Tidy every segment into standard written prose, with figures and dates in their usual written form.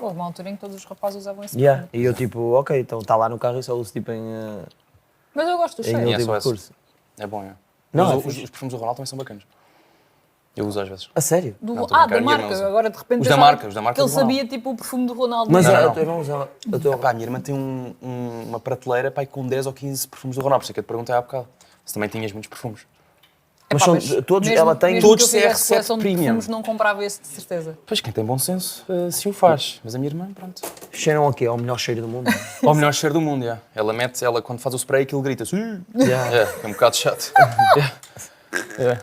Houve uma altura em que todos os rapazes usavam esse Yeah. E eu tipo, ok, então está lá no carro e só uso tipo em Mas eu gosto do cheiro. último recurso. É bom, é. Não, Mas é os fixe. perfumes do Ronaldo também são bacanas. Eu uso às vezes. A sério? Não, estou a brincar, Da a minha irmã marca. usa. Agora de repente Os da pensava marca, os da marca que ele do Ronaldo. sabia tipo o perfume do Ronaldo. Mas Não, a não. tua irmã usava... Epá, a minha irmã tem uma prateleira pá, com 10 ou 15 perfumes do Ronaldo, por isso é que eu te perguntei há bocado. Se também tinhas muitos perfumes. Mas Epá, são todos, mesmo- ela tem... mesmo todos que eu fizesse CR7 coleção de Premium. perfumes, não comprava esse, de certeza. Pois, quem tem bom senso, se o faz. Mas a minha irmã, pronto. Cheiram a quê? Ao melhor cheiro do mundo? Ao melhor cheiro do mundo, já. Ela quando faz o spray, aquilo grita assim. Yeah. É um bocado chato. É.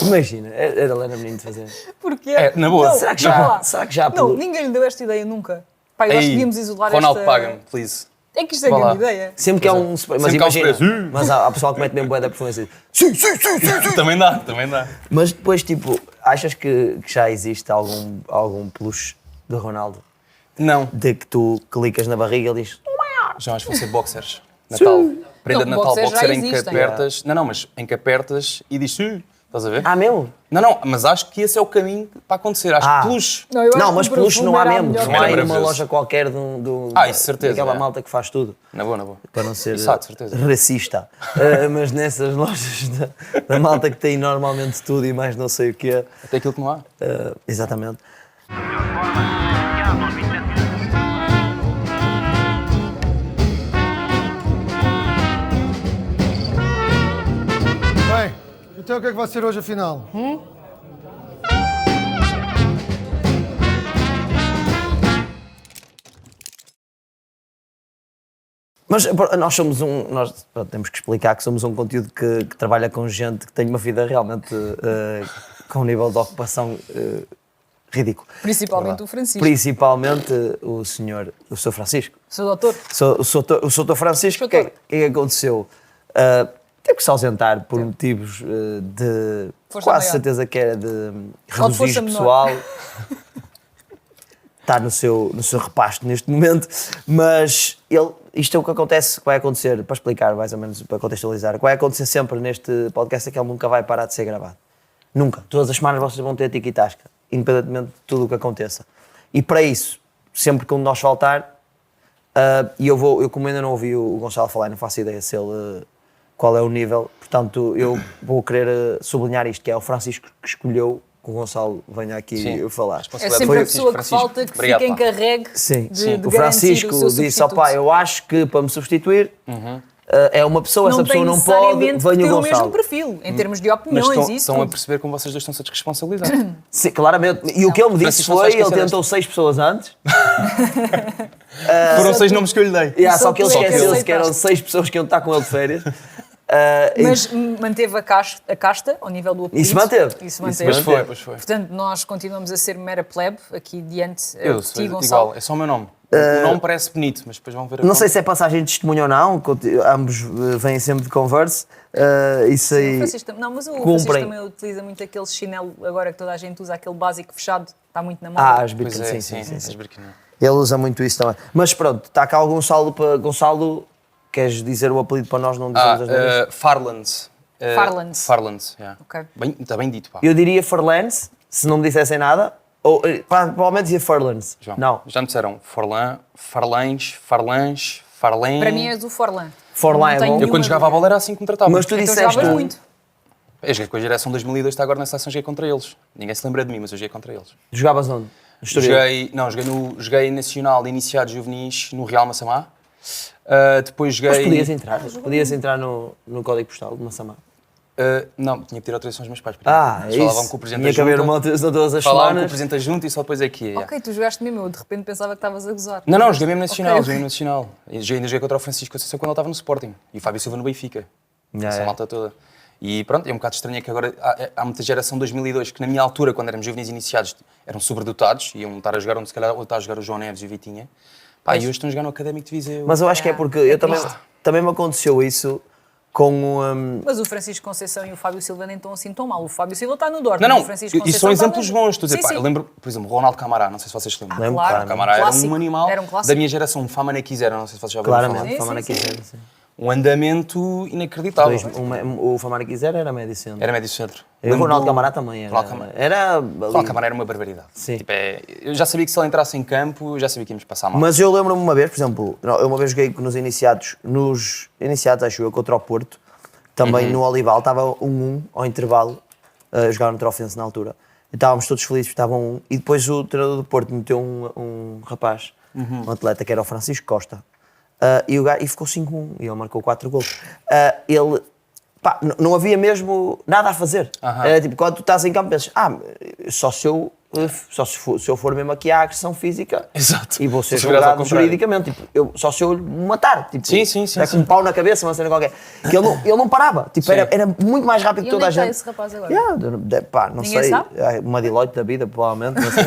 Imagina, era Helena Menino de fazer. Porquê? É, na boa. Não, Será que desculpa já, lá. será que já Não, ninguém lhe deu esta ideia nunca. Pá, eu acho que devíamos isolar Ronaldo, esta... paga-me, please. É que isto é Vá grande lá. ideia. Sempre que há um spray, mas Sempre que há um imagina, spray. mas há pessoal que mete mesmo bué da perfume assim. Sim, sim, sim, sim, sim. Também dá, também dá. Mas depois, tipo, achas que já existe algum peluche de Ronaldo? Não, De que tu clicas na barriga e ele diz... já acho que vão ser boxers. Natal. Prenda de Não, Natal, boxers já boxer em que existem. apertas. Não, mas em que apertas e diz sim. Estás a ver? Ah, mesmo? Não, mas acho que esse é o caminho para acontecer. Acho que peluche. eu acho Não, que mas o peluche não há perfume era a mesmo. melhor Não há aí coisa. numa Maravilhoso. loja qualquer Isso, certeza, daquela é. malta que faz tudo. Na boa, na boa. Para não ser Isso há, de certeza. racista. Mas nessas lojas da malta que tem normalmente tudo e mais não sei o quê. Até aquilo que não há. Exatamente. Bem, então o que é que vai ser hoje afinal? Mas nós somos temos que explicar que somos um conteúdo que trabalha com gente que tem uma vida realmente com um nível de ocupação ridículo. Principalmente o Francisco. Principalmente o Sr. Francisco. Sou doutor. O Sr. Francisco, o que é que aconteceu? Teve que se ausentar por motivos de Força quase maior. certeza que era de Ou de força reduzir menor. pessoal. Está no seu repasto neste momento, mas isto é o que acontece, que vai acontecer, para explicar mais ou menos, para contextualizar, o que vai acontecer sempre neste podcast é que ele nunca vai parar de ser gravado. Nunca. Todas as semanas vocês vão ter tiki-tasca, independentemente de tudo o que aconteça. E para isso, sempre que um de nós faltar, e eu como ainda não ouvi o Gonçalo falar, não faço ideia se ele, qual é o nível, portanto eu vou querer sublinhar isto, que é o Francisco que escolheu que o Gonçalo venha aqui Sim. falar. É sempre a pessoa que falta que Obrigado, fica pá. encarregue Sim, de o garantir Francisco o seu disse, opá, substituto. eu acho que para me substituir é uma pessoa, essa pessoa tem não pode, necessariamente que venha ter o o mesmo Gonçalo. perfil, em termos de Mas opiniões e isso estão a tudo. perceber como vocês dois estão-se a desresponsabilizar. Sim, claramente. E o que ele me disse Francisco, não foi, sabes ele quem tentou 6 pessoas antes, Foram 6 nomes que eu lhe dei. só que ele tu é que esqueceu-se que eram aceitaste. 6 pessoas que iam estar com ele de férias. Mas manteve a casta ao nível do apelido. Isso manteve. Isso Isso manteve. Pois foi. Portanto, nós continuamos a ser mera plebe aqui diante Eu de sou ti, Gonçalo. igual, é só o meu nome. O nome parece bonito, mas depois vão ver a Não conta. sei se é passagem de testemunho ou não, ambos vêm sempre de converse. Isso O aí. Francisco, não, mas o cumprem. Francisco também utiliza muito aquele chinelo, agora que toda a gente usa, aquele básico fechado, está muito na moda. As Pois Birkin, é, sim. as Birkin. Ele usa muito isso também. Mas pronto, está cá o Gonçalo para. Gonçalo, queres dizer o apelido para nós não dizermos as neiras? Farlands. Farlands. Farlands, yeah. Ok. Está bem dito, pá. Eu diria Farlands, se não me dissessem nada. Ou provavelmente dizia Farlands. João, Não. já me disseram Farlans, Farlens. Para mim és o Forlan. Forlan Não é tenho bom. Eu nenhuma quando jogava a bola era assim que me tratavam. Mas tu Então disseste jogavas um. muito. Eu joguei com a geração 2002, está agora na seleção, joguei contra eles. Ninguém se lembra de mim, mas eu joguei contra eles. Jogavas onde? No Estoril? Joguei Nacional de Iniciados Juvenis no Real Massamá. Depois Mas joguei... podias entrar no código postal de Massamá. Não, tinha que ter autorização dos meus pais. para ir. Eles falavam isso. com o Presidente Tinha da que haver Junta. uma autorização todas as Falavam com o semanas. Presidente da Junta e só depois é que ia. Ok, tu jogaste mesmo, eu de repente pensava que estavas a gozar. Não, joguei mesmo Nacional, Ok. joguei no Nacional. E ainda joguei contra o Francisco Conceição quando ele estava no Sporting. E o Fábio Silva no Benfica. Essa malta toda. E pronto, é um bocado estranho que agora há muita geração 2002 que na minha altura, quando éramos juvenis iniciados, eram sobredotados, iam estar a jogar onde se calhar ou está a jogar o João Neves e o Vitinha. Pá, e hoje estão a jogar no Académico de Viseu. Mas eu acho que é porque eu também me aconteceu isso com o. Mas o Francisco Conceição e o Fábio Silva nem estão assim tão mal. O Fábio Silva está no Dortmund. Não, o Francisco isso Conceição são está exemplos no- bons. Estou a dizer, Sim, pá, sim. eu lembro, por exemplo, Ronaldo Camará, não sei se vocês se lembram. Lembro, claro. claro. Camará era Clássico. um animal Era um clássico. da minha geração, um Fama na Quisera, não sei se vocês já ouviram Claramente, Sim, Fama sim, na sim. quinzena, sim. um andamento inacreditável. O Famara quiser era médio centro. Era médio centro. E o Ronaldo Camará também era. Ronaldo Camará era uma barbaridade. Sim. Tipo, eu já sabia que se ele entrasse em campo, eu já sabia que íamos passar mal. Mas eu lembro-me uma vez, por exemplo, eu uma vez joguei nos iniciados, acho eu, contra o Porto, também no Olival, estava 1-1 ao intervalo, a jogar no Trofense na altura. E estávamos todos felizes, estavam 1. E depois o treinador do Porto meteu um rapaz, um atleta, que era o Francisco Costa, e ficou 5-1, e ele marcou 4 gols. Ele... Pá, não havia mesmo nada a fazer. Era tipo, quando tu estás em campo, pensas, só se eu for mesmo aqui à agressão física. Exato. E vou ser julgado juridicamente. Tipo, só se eu me matar. Tipo, sim. É com um pau na cabeça, uma cena qualquer. Que ele não parava. Tipo, era muito mais rápido que toda a gente. E onde é que está esse rapaz agora? Pá, não Ninguém sei. sabe? Uma Deloitte da vida, provavelmente. Não sei.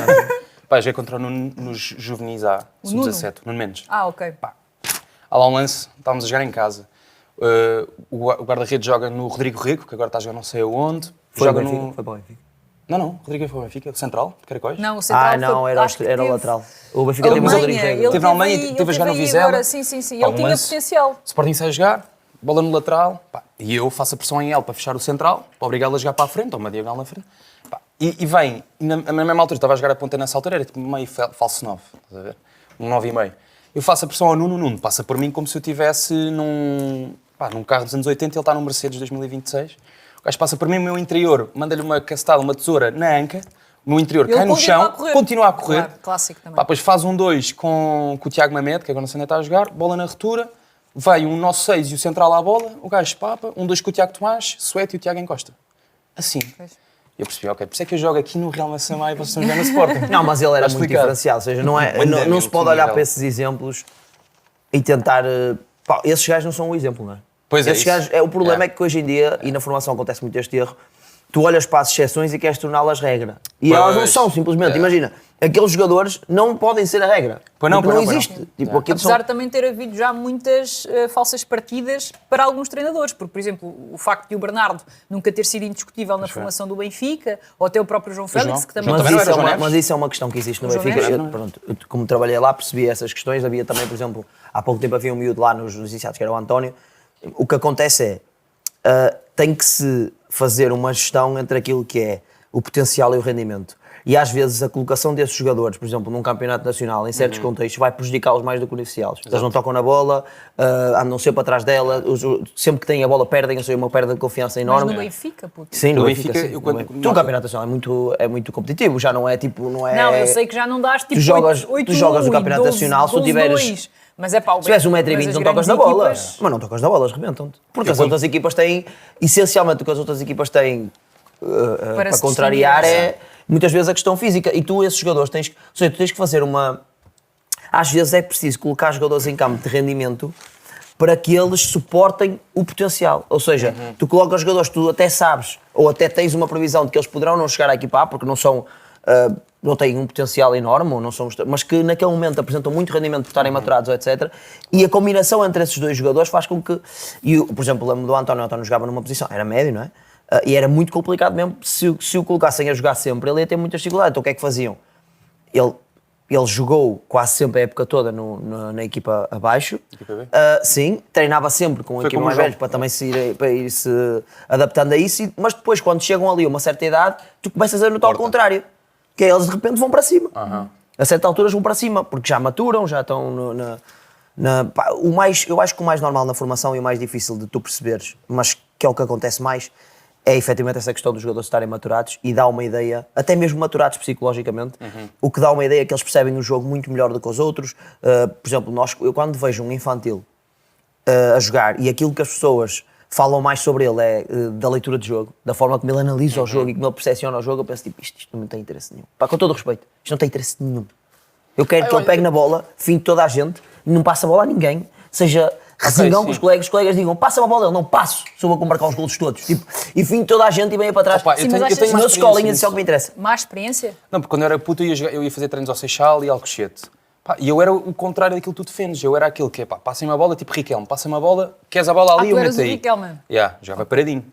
Pá, joguei contra o Nuno nos juvenis A, sub-17, Nuno Mendes. Ok. Pá, há lá um lance, estávamos a jogar em casa. O guarda-redes joga no Rodrigo Rico, que agora está a jogar não sei aonde. Foi para o Benfica. Não, Rodrigo foi para o Benfica, central, de Caracóis. Não, o central era o lateral. O Benfica teve o Rodrigo Rico. Teve na Alemanha, teve a jogar no Vizela. Sim. Ele tinha potencial. Sporting sai a jogar, bola no lateral, pá, e eu faço a pressão em ele para fechar o central, para obrigá-lo a jogar para a frente, ou uma diagonal na frente. Pá, e vem, na mesma altura, estava a jogar a ponta nessa altura, era tipo meio falso 9, estás a ver? Um 9,5. Eu faço a pressão ao Nuno passa por mim como se eu estivesse num carro dos anos 80, ele está num Mercedes 2026. O gajo passa por mim, o meu interior, manda-lhe uma castada, uma tesoura na anca, o meu interior cai no chão, continua a correr. Claro, clássico também. Pá, depois faz 1-2 com o Tiago Mamed, que agora não sei onde está a jogar, bola na retura, vai um nosso 6 e o central à bola, o gajo papa, 1-2 com o Tiago Tomás, suete e o Tiago encosta. Assim. Eu percebi, ok, por isso é que eu jogo aqui no Real Massamá e vocês estão jogando no Sporting. Não, mas ele era muito diferenciado, ou seja, não se pode olhar para esses exemplos e tentar... Pá, esses gajos não são um exemplo, não é? Pois é, esses gajos, o problema é que hoje em dia, e na formação acontece muito este erro, tu olhas para as exceções e queres torná-las regra. E elas não são, simplesmente. Imagina, aqueles jogadores não podem ser a regra. Pois não, porque não existe. Tipo, Apesar de também ter havido já muitas falsas partidas para alguns treinadores, porque, por exemplo, o facto de o Bernardo nunca ter sido indiscutível na formação do Benfica, ou até o próprio João Félix, que também... Mas isso é uma questão que existe no Benfica. Eu, como trabalhei lá, percebi essas questões. Havia também, por exemplo, há pouco tempo havia um miúdo lá nos iniciados, que era o António. O que acontece tem que se fazer uma gestão entre aquilo que é o potencial e o rendimento. E às vezes a colocação desses jogadores, por exemplo, num campeonato nacional, em certos contextos, vai prejudicá-los mais do que beneficiá-los. Eles não tocam na bola, andam sempre atrás dela, sempre que têm a bola perdem, ou seja, uma perda de confiança enorme. Mas no Benfica, puto. Sim, no Benfica, sim. O campeonato nacional é muito competitivo, já não é tipo... Não, eu sei que já não dás tipo tu jogas o campeonato nacional, se tu tiveres... Mas é pá, se tiveres 1,20 m não tocas na bola. Mas não tocas na bola, eles rebentam-te. Porque as outras equipas têm, essencialmente o que as outras equipas têm para contrariar é muitas vezes a questão física. E tu, esses jogadores, tu tens que fazer uma... Às vezes é preciso colocar jogadores em campo de rendimento para que eles suportem o potencial. Ou seja, tu colocas jogadores que tu até sabes, ou até tens uma previsão de que eles poderão não chegar à equipa A, porque não são... não têm um potencial enorme, ou não são, mas que naquele momento apresentam muito rendimento por estarem maturados, etc. E a combinação entre esses dois jogadores faz com que... por exemplo, lembro do António. O António jogava numa posição, era médio, não é? E era muito complicado mesmo, se o colocassem a jogar sempre, ele ia ter muita dificuldade. Então o que é que faziam? Ele jogou quase sempre a época toda na equipa abaixo. Sim, treinava sempre com a equipa mais velha para também ir se adaptando a isso, mas depois, quando chegam ali a uma certa idade, tu começas a notar o contrário. Que é, eles de repente vão para cima. A certas alturas vão para cima, porque já maturam, já estão eu acho que o mais normal na formação e o mais difícil de tu perceberes, mas que é o que acontece mais, é efetivamente essa questão dos jogadores estarem maturados e dá uma ideia, até mesmo maturados psicologicamente, o que dá uma ideia que eles percebem o jogo muito melhor do que os outros. Por exemplo, eu quando vejo um infantil a jogar e aquilo que as pessoas falam mais sobre ele é da leitura de jogo, da forma como ele analisa o jogo e como ele percepciona o jogo, eu penso tipo, isto não tem interesse nenhum. Pá, com todo o respeito, isto não tem interesse nenhum. Eu quero que ele pegue na bola, fim de toda a gente, não passe a bola a ninguém, seja resingão com os colegas digam, passa-me a bola, eu não passo, só vou marcar os golos todos. Tipo, e fim de toda a gente e venha para trás. Opa, eu tenho uma escolinha, isso é o que me interessa. Má experiência? Não, porque quando eu era puto eu ia fazer treinos ao Seixal e ao Alcochete. E eu era o contrário daquilo que tu defendes. Eu era aquele que é, passa-me a bola, tipo Riquelme, passa-me a bola, queres a bola ali, eu meto aí. Riquelme. Jogava paradinho.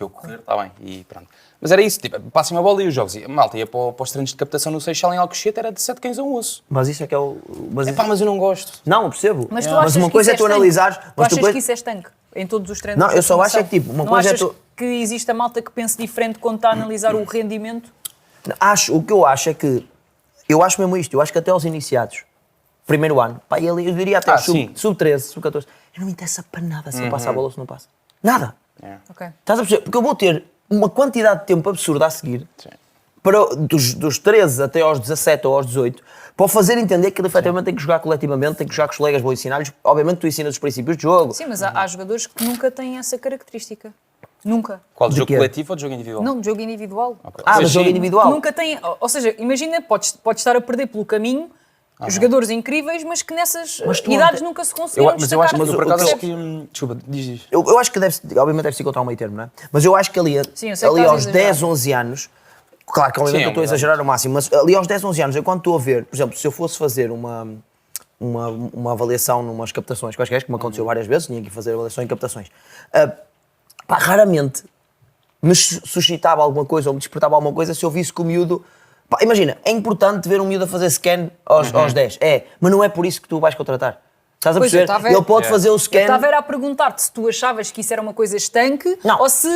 eu correr, está bem, e pronto. Mas era isso, tipo, passem a bola e os jogos. E a malta ia para os treinos de captação no Seixal em Alcochete, era de 7 cães a um osso. Mas isso é que é o... Mas, Mas eu não gosto. Não, eu percebo. Mas tu achas uma que coisa é isso tu analisares... Tu mas tu achas que isso é estanque em todos os treinos? Não, eu só acho é que, tipo, uma não coisa é achas tu... que existe a malta que pense diferente quando está a analisar o rendimento? O que eu acho é que... Eu acho mesmo isto. Eu acho que até aos iniciados, primeiro ano, pá, eu diria até sub-13, sub-14, não me interessa para nada se eu passo a bola ou se não passa. Nada. Ok. Estás a perceber? Porque eu vou ter uma quantidade de tempo absurda a seguir, dos 13 até aos 17 ou aos 18, para o fazer entender que ele efetivamente tem que jogar coletivamente, tem que jogar com os colegas, vou ensinar-lhes. Obviamente tu ensinas os princípios de jogo. Sim, mas há jogadores que nunca têm essa característica. Nunca. Qual, de De jogo quê? coletivo ou de jogo individual? Não, de jogo individual. Okay. Do jogo sim. individual. Nunca tem. Ou seja, imagina, podes estar a perder pelo caminho jogadores incríveis, mas que nessas Mas tu idades ontem- nunca se conseguiram Mas eu acho que, destacar. por acaso, acho Percebes? que... Desculpa, diz. Eu acho que obviamente deve-se encontrar um meio termo, não é? Mas eu acho que ali, Sim, eu sei que ali estás a aos exagerar. 10, 11 anos, claro que obviamente Sim, eu estou a exagerar ao máximo, mas ali aos 10, 11 anos, eu quando estou a ver, por exemplo, se eu fosse fazer uma avaliação numas captações quaisquer, que me aconteceu várias vezes, tinha que fazer avaliação em captações, pá, raramente me suscitava alguma coisa ou me despertava alguma coisa se eu visse que o miúdo... Pá, imagina, é importante ver um miúdo a fazer scan aos 10, mas não é por isso que tu vais contratar. Estás a Pois, eu perceber? estava a- Ele pode fazer o Eu scan... estava a perguntar-te se tu achavas que isso era uma coisa estanque Não. ou se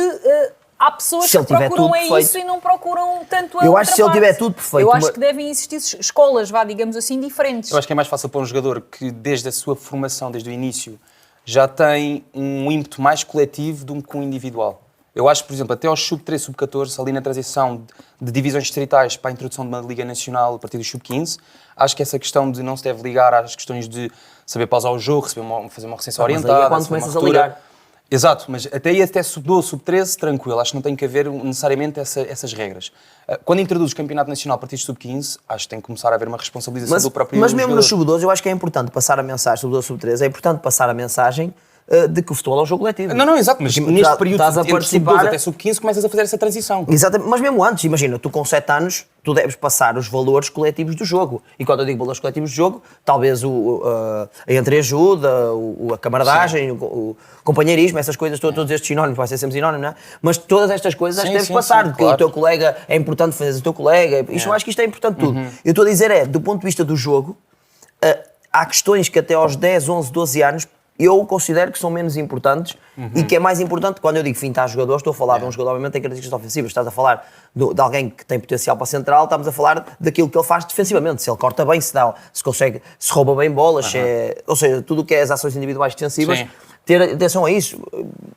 há pessoas Se que ele tiver procuram tudo é perfeito. isso e não procuram tanto a Eu outra acho que se ele parte. tiver tudo perfeito, Eu acho uma- que devem existir escolas, digamos assim, diferentes. Eu acho que é mais fácil para um jogador que, desde a sua formação, desde o início, já tem um ímpeto mais coletivo do que um individual. Eu acho, por exemplo, até aos sub-13, sub-14, ali na transição de divisões distritais para a introdução de uma Liga Nacional a partir do sub-15, acho que essa questão de não se deve ligar às questões de saber pausar o jogo, fazer uma recessão mas aí é orientada, quando saber uma começas a ruptura. ligar. Exato, mas até aí, até sub-12, sub-13, tranquilo. Acho que não tem que haver necessariamente essas regras. Quando introduz o Campeonato Nacional a partir do sub-15, acho que tem que começar a haver uma responsabilização do próprio Mas mesmo jogador. no sub-12 eu acho que é importante passar a mensagem, sub-12, sub-13, é importante passar a mensagem de que o futebol é um jogo coletivo. Não, exato, mas Porque neste período estás a entre participar- sub-12 até sub-15 começas a fazer essa transição. Exatamente, mas mesmo antes, imagina, tu com 7 anos, tu deves passar os valores coletivos do jogo. E quando eu digo valores coletivos do jogo, talvez a entreajuda, a camaradagem, o companheirismo, essas coisas, todos estes sinónimos, vai ser sempre sinónimo, não é? Mas todas estas coisas Sim, deves sim, passar, sim, de que claro. o teu colega é importante fazer o teu colega. Eu acho que isto é importante tudo. Eu estou a dizer do ponto de vista do jogo, há questões que até aos 10, 11, 12 anos eu considero que são menos importantes e que é mais importante, quando eu digo fintar jogadores, estou a falar de um jogador, obviamente, tem características ofensivas. Estás a falar de alguém que tem potencial para central, estamos a falar daquilo que ele faz defensivamente. Se ele corta bem, se consegue, se rouba bem bolas, ou seja, tudo o que é as ações individuais defensivas, Sim. ter atenção a isso.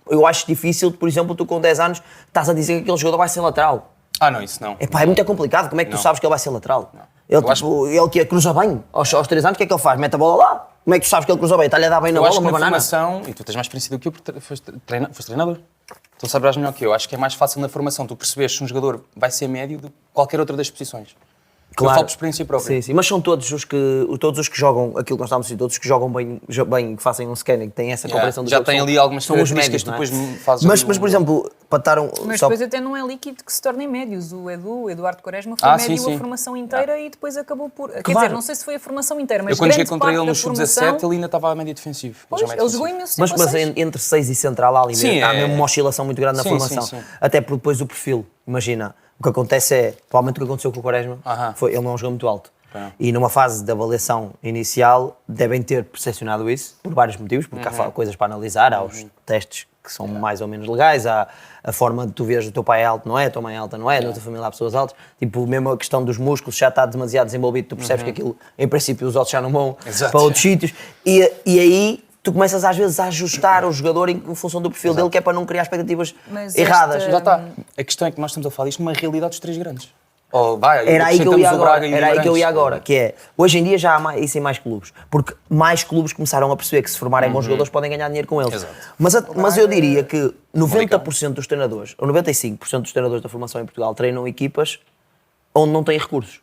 Eu acho difícil, por exemplo, tu com 10 anos estás a dizer que aquele jogador vai ser lateral. Não, isso não. Epá, é muito complicado, como é que tu Não. sabes que ele vai ser lateral? Eu Ele, acho tipo, ele que cruza bem, aos 3 anos, o que é que ele faz? Mete a bola lá. Como é que tu sabes que ele cruza bem? Está-lhe a dar bem na Eu bola, acho que uma na banana? formação, e tu tens mais experiência do que eu, porque foste treinador. Então saberás melhor que eu. Acho que é mais fácil na formação tu perceberes se um jogador vai ser médio do que qualquer outra das posições. Eu falo por experiência própria. Sim, sim. Mas são todos os que jogam aquilo que nós estamos a dizer, todos os que jogam bem, que fazem um scanning, que têm essa compreensão do Já jogo, tem são- ali algumas são os características médios, que não é? depois fazem Mas, por exemplo, para estar Mas só- depois até não é líquido que se tornem médios. O Eduardo Quaresma foi Sim, médio sim. a formação inteira e depois acabou por... Quer Claro. dizer, não sei se foi a formação inteira, mas Eu quando cheguei grande contra parte ele da no sub-17, formação... ele ainda estava a médio defensivo. Pois, Já médio ele jogou defensivo. imenso tempo Mas a seis. entre 6 e central há ali Sim, há é- mesmo uma oscilação muito grande na Sim, formação. sim, sim. Até porque depois o perfil, imagina, o que acontece é, provavelmente o que aconteceu com o Quaresma, foi, ele não é um jogador muito alto. Não. E numa fase de avaliação inicial devem ter percepcionado isso, por vários motivos, porque há coisas para analisar, há os testes que são mais ou menos legais, há a forma de tu veres o teu pai é alto, não é, a tua mãe é alta, não é, na tua família há pessoas altas, tipo, mesmo a questão dos músculos já está demasiado desenvolvido, tu percebes que aquilo, em princípio, os outros já não vão Exato. para outros sítios, e aí tu começas às vezes a ajustar o jogador em função do perfil dele, que é para não criar expectativas Mas erradas. esta- Já está. A questão é que nós estamos a falar isto numa realidade dos três grandes. Oh, vai, Era aí que eu ia acrescentamos o agora, Braga e o era aí que eu ia Guimarães. agora, que é, hoje em dia já há isso em mais clubes, porque mais clubes começaram a perceber que se formarem bons jogadores podem ganhar dinheiro com eles. Exato. Mas eu diria que 90% dos treinadores, ou 95% dos treinadores da formação em Portugal treinam equipas onde não têm recursos.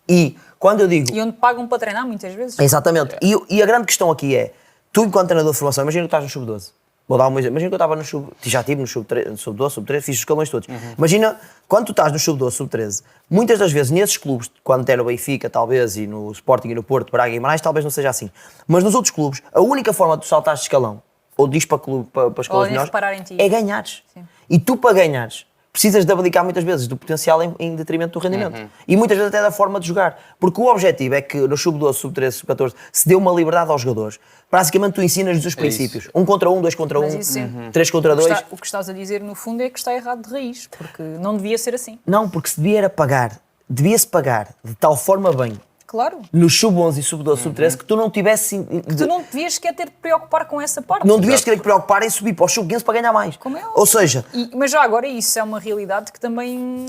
E quando eu digo... E onde pagam para treinar, muitas vezes. Exatamente. E a grande questão aqui é, tu enquanto treinador de formação, imagina que estás no sub-12. Vou dar um exemplo. Imagina que eu estava no já estive no sub-12, sub-13, fiz os escalões todos. Imagina, quando tu estás no sub-12, sub-13, muitas das vezes nesses clubes, quando até no Benfica, talvez, e no Sporting e no Porto, Braga e Guimarães, talvez não seja assim. Mas nos outros clubes, a única forma de tu saltares de escalão ou diz para clube, para escolas Ou melhores, reparar em ti. é ganhares. E tu, para ganhares, precisas de abdicar muitas vezes do potencial em detrimento do rendimento. E muitas vezes até da forma de jogar. Porque o objetivo é que no sub-12, sub-13, sub-14 se dê uma liberdade aos jogadores. Basicamente tu ensinas-lhes os princípios. 1 contra 1, 2 contra 1, Mas isso sim. 3 contra 2. O que estás a dizer, no fundo, é que está errado de raiz, porque não devia ser assim. Não, porque se devia era pagar. Devia-se pagar de tal forma bem Claro. nos sub-11 e sub-12, sub-13 que tu não tivesse... Tu não devias sequer ter de preocupar com essa parte. Não devias ter que preocupar em subir para o sub-15 para ganhar mais. Como é óbvio. Ou seja, Mas já agora isso é uma realidade que também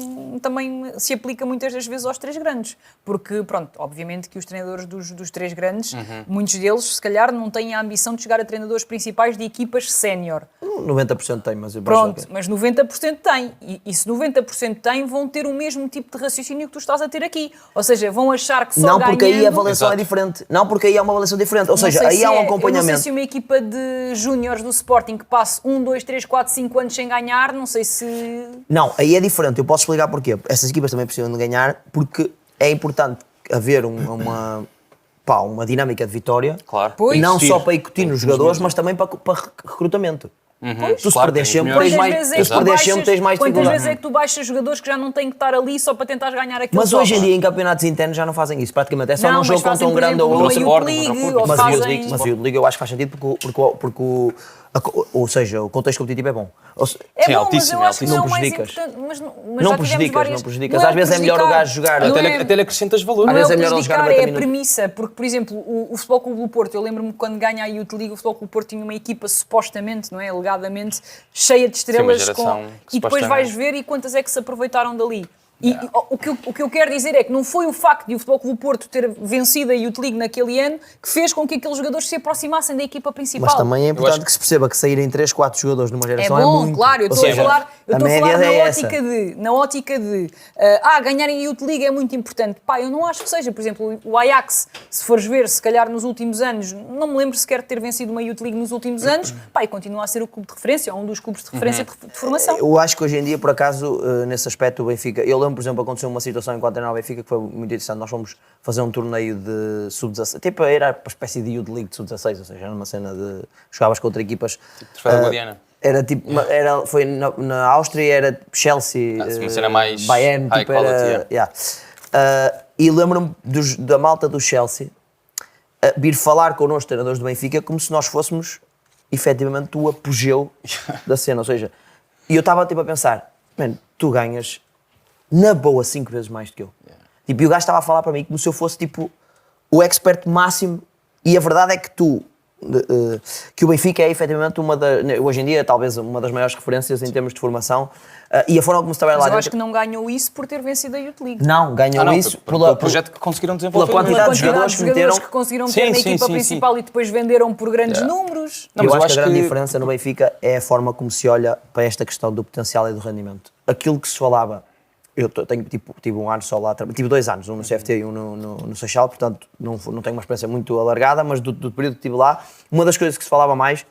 se aplica muitas das vezes aos três grandes. Porque, pronto, obviamente que os treinadores dos três grandes, muitos deles, se calhar, não têm a ambição de chegar a treinadores principais de equipas sénior. 90% tem, mas eu Pronto, mas 90% tem. E se 90% tem, vão ter o mesmo tipo de raciocínio que tu estás a ter aqui. Ou seja, vão achar que só não porque aí a ganhando... avaliação Exato. é diferente. Não porque aí há uma avaliação diferente. Ou Não seja, sei aí se há um Eu não sei acompanhamento. se uma equipa de júniores do Sporting que passe 1, 2, 3, 4, 5 anos sem ganhar, não sei se... Não, aí é diferente. Eu posso explicar porquê. Essas equipas também precisam de ganhar porque é importante haver uma dinâmica de vitória. Claro. Pois. Não Incutir. só para incutir nos jogadores, mas também para recrutamento. Tu se Claro, perderes tem os sempre, melhores. tens Quantas mais, vezes é tu que se tu perderes baixas, sempre, tens mais quantas dificuldade. vezes é que tu baixas jogadores que já não têm que estar ali só para tentar ganhar aquele Mas hoje em dia em campeonatos internos já não fazem isso, praticamente. É só Não, num mas jogo contra fazem, um por grande ou exemplo, outro. numa Youth Sporting, League, contra o ou Mas Porto. fazem... o Youth League eu acho que faz sentido ou seja, o contexto competitivo é bom. É Sim, bom, altíssimo, mas eu acho que não é o mais prejudicas. importante. Mas Não já tivemos prejudicas, várias... não prejudicas. Não é Às vezes é melhor o prejudicar, gajo jogar. não Até lhe acrescentas valor. Às Não é vezes o é melhor eles prejudicar, jogarem é a 90 minutos. premissa, porque, por exemplo, o Futebol Clube do Porto, eu lembro-me quando ganha a Youth League, o Futebol Clube do Porto tinha uma equipa supostamente, não é, alegadamente, cheia de estrelas, geração que e depois supostamente- vais ver e quantas é que se aproveitaram dali. E o que eu quero dizer é que não foi o facto de o Futebol Clube do Porto ter vencido a Youth League naquele ano que fez com que aqueles jogadores se aproximassem da equipa principal. Mas também é importante acho que se perceba que saírem 3, 4 jogadores numa É geração é, bom, muito. claro, eu Ou estou a seja, falar, a média na é ótica de ganharem a Youth League é muito importante. Pá, eu não acho que seja. Por exemplo, o Ajax, se fores ver, se calhar nos últimos anos, não me lembro sequer de ter vencido uma Youth League nos últimos anos, pá, e continua a ser o clube de referência, ou um dos clubes de referência de formação. Eu acho que hoje em dia, por acaso, nesse aspecto, o Benfica... Eu lembro, por exemplo, aconteceu uma situação enquanto era no Benfica que foi muito interessante. Nós fomos fazer um torneio de sub-16. Tipo, era uma espécie de Youth League de sub-16, ou seja, era uma cena de... Jogavas contra equipas... Troféu da Guadiana. Era tipo, foi na Áustria, era Chelsea, Uma cena mais Bayern, high tipo, quality, era, yeah. E lembro-me da malta do Chelsea vir falar connosco, treinadores do Benfica, como se nós fôssemos efetivamente o apogeu da cena. Ou seja, e eu estava tipo a pensar, mano, tu ganhas na boa 5 vezes mais do que eu. Tipo, e o gajo estava a falar para mim como se eu fosse tipo o expert máximo, e a verdade é que que o Benfica é efetivamente hoje em dia talvez uma das maiores referências em termos de formação, e a forma como se trabalha Mas lá eu dentro. acho que não ganhou isso por ter vencido a Youth League. Não, ganhou isso pelo projeto que conseguiram desenvolver. pela quantidade Pela de jogadores que meteram. que conseguiram Sim, ter na sim, equipa sim, principal e depois venderam por grandes números. Não, Eu mas acho que a grande diferença no Benfica é a forma como se olha para esta questão do potencial e do rendimento. Aquilo que se falava, tive um ano só lá, tive 2 anos, um no CFT e um no Seixal, portanto não tenho uma experiência muito alargada, mas do período que estive lá, uma das coisas que se falava mais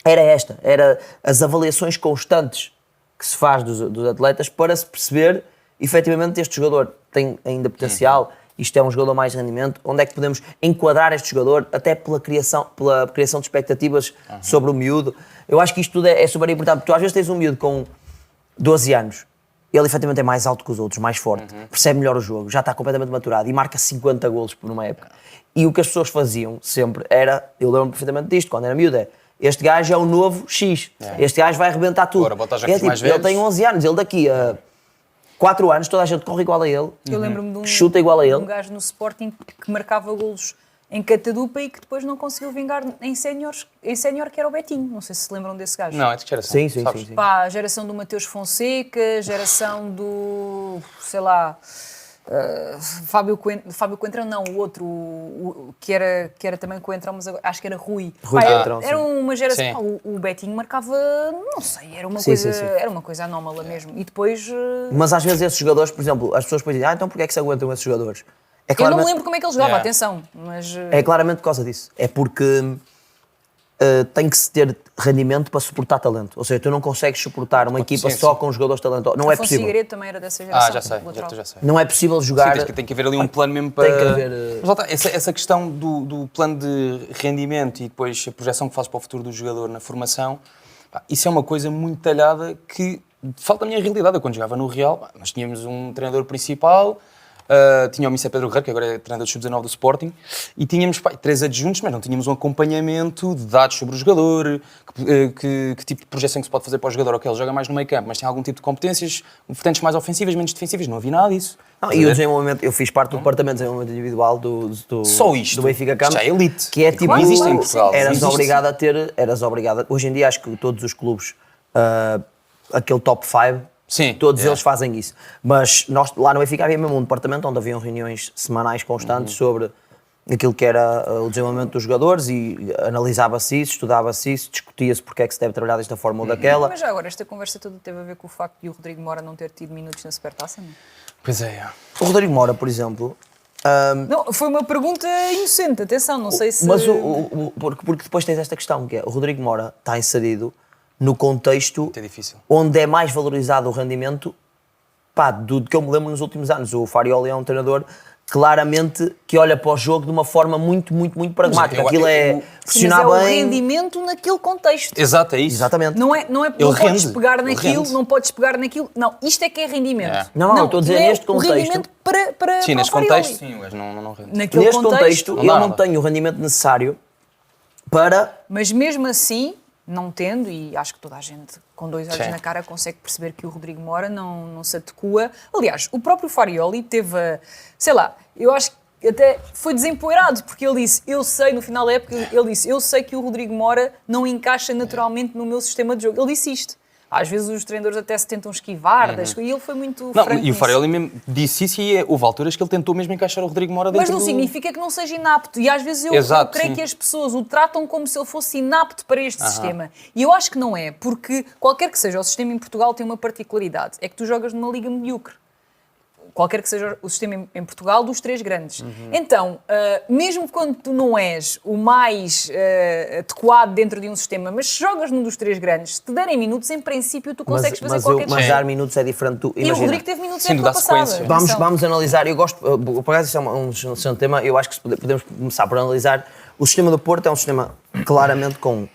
era as avaliações constantes que se faz dos atletas para se perceber, efetivamente, este jogador tem ainda potencial, isto é um jogador mais rendimento, onde é que podemos enquadrar este jogador, até pela criação de expectativas sobre o miúdo. Eu acho que isto tudo é super importante, porque tu às vezes tens um miúdo com 12 anos, ele efetivamente é mais alto que os outros, mais forte, percebe melhor o jogo, já está completamente maturado e marca 50 golos por uma época. E o que as pessoas faziam sempre era, eu lembro perfeitamente disto, quando era miúdo, este gajo é o novo X, este gajo vai arrebentar tudo. Agora botar já com os mais ele velhos. tem 11 anos, ele daqui a 4 anos, toda a gente corre igual a ele, Eu lembro-me de chuta igual a ele. um gajo no Sporting que marcava golos em catadupa e que depois não conseguiu vingar em sénior, que era o Betinho. Não sei se se lembram desse gajo. Não, é de geração. Sim, sim, sabes? sim, sim. Pá, a geração do Mateus Fonseca, geração do, sei lá, Fábio Coentrão, não, o outro, que era também Coentrão, mas acho que era Rui. Rui Pá, Coentrão, era sim. uma geração, Sim. pá, o Betinho marcava, não sei, era uma Sim, coisa, sim, sim. era uma coisa anómala mesmo. E depois, Mas às vezes esses jogadores, por exemplo, as pessoas depois dizem, então porquê é que se aguentam esses jogadores? É eu não me claramente, lembro como é que ele jogava, Yeah. atenção, mas é claramente por causa disso. É porque tem que se ter rendimento para suportar talento. Ou seja, tu não consegues suportar uma equipa sim, só sim. com jogadores talentosos. Não é Afonso possível. Figueiredo também era dessa geração. Já sei, lateral. já sei. Não é possível Sim, jogar... tem que haver ali um plano mesmo para... Tem que haver... Mas lá está, essa questão do plano de rendimento e depois a projeção que fazes para o futuro do jogador na formação, pá, isso é uma coisa muito talhada que falta a minha realidade. Eu, quando jogava no Real, pá, nós tínhamos um treinador principal, tinha o Missa Pedro Guerreiro, que agora é treinador do Sub-19 do Sporting, e tínhamos 3 adjuntos, mas não tínhamos um acompanhamento de dados sobre o jogador, que tipo de projeção que se pode fazer para o jogador. Ok, ele joga mais no meio campo, mas tem algum tipo de competências, vertentes mais ofensivas, menos defensivas. Não havia nada disso. Não, e o desenvolvimento, eu fiz parte do departamento de desenvolvimento individual Só isto, do Benfica Campo, já é elite. que é Que tipo, não existe em Portugal. eras Não existe. obrigado a ter, hoje em dia acho que todos os clubes, aquele top 5, Sim, todos eles fazem isso, mas nós lá no Benfica havia mesmo um departamento onde haviam reuniões semanais constantes sobre aquilo que era o desenvolvimento dos jogadores e analisava-se isso, estudava-se isso, discutia-se porque é que se deve trabalhar desta forma ou daquela. Mas já agora, esta conversa toda teve a ver com o facto de o Rodrigo Mora não ter tido minutos na Supertaça, não? Pois é. O Rodrigo Mora, por exemplo, Não, foi uma pergunta inocente, atenção, não sei se... mas porque depois tens esta questão, que é o Rodrigo Mora está inserido no contexto Muito difícil. onde é mais valorizado o rendimento, pá, do que eu me lembro nos últimos anos. O Farioli é um treinador claramente que olha para o jogo de uma forma muito pragmática. Aquilo é Sim, pressionar mas é o bem. rendimento naquele contexto. Exato, é isso. Exatamente. Não podes rende, pegar ele naquilo, rende. não podes pegar naquilo. Não, isto é que é rendimento. É. Não, eu estou a dizer é neste contexto. O rendimento para Sim, para neste o Farioli. contexto, sim, o gajo não rende. Naquele Neste contexto, não ele dá não nada. tem o rendimento necessário para... Mas mesmo assim, não tendo, e acho que toda a gente com 2 olhos Sim. na cara consegue perceber que o Rodrigo Mora não se adequa. Aliás, o próprio Farioli teve, sei lá, eu acho que até foi desempoeirado, porque ele disse, eu sei, no final da época, ele disse, eu sei que o Rodrigo Mora não encaixa naturalmente no meu sistema de jogo. Ele disse isto. Às vezes os treinadores até se tentam esquivar, e ele foi muito Não, franco e o nisso. Farioli mesmo disse isso e houve alturas que ele tentou mesmo encaixar o Rodrigo Mora dentro Mas não do... significa que não seja inapto. E às vezes eu Exato, creio sim. que as pessoas o tratam como se ele fosse inapto para este sistema. E eu acho que não é, porque qualquer que seja o sistema em Portugal tem uma particularidade. É que tu jogas numa liga medíocre. Qualquer que seja o sistema em Portugal, dos 3 grandes. Então, mesmo quando tu não és o mais adequado dentro de um sistema, mas jogas num dos 3 grandes, se te derem minutos, em princípio tu consegues fazer qualquer mas coisa. dar minutos é diferente do... E o Imagina, Rodrigo teve minutos Sim, na época dá passada. sequência. Atenção. vamos analisar, eu gosto, por acaso isso é um excelente tema, eu acho que podemos começar por analisar. O sistema do Porto é um sistema claramente com...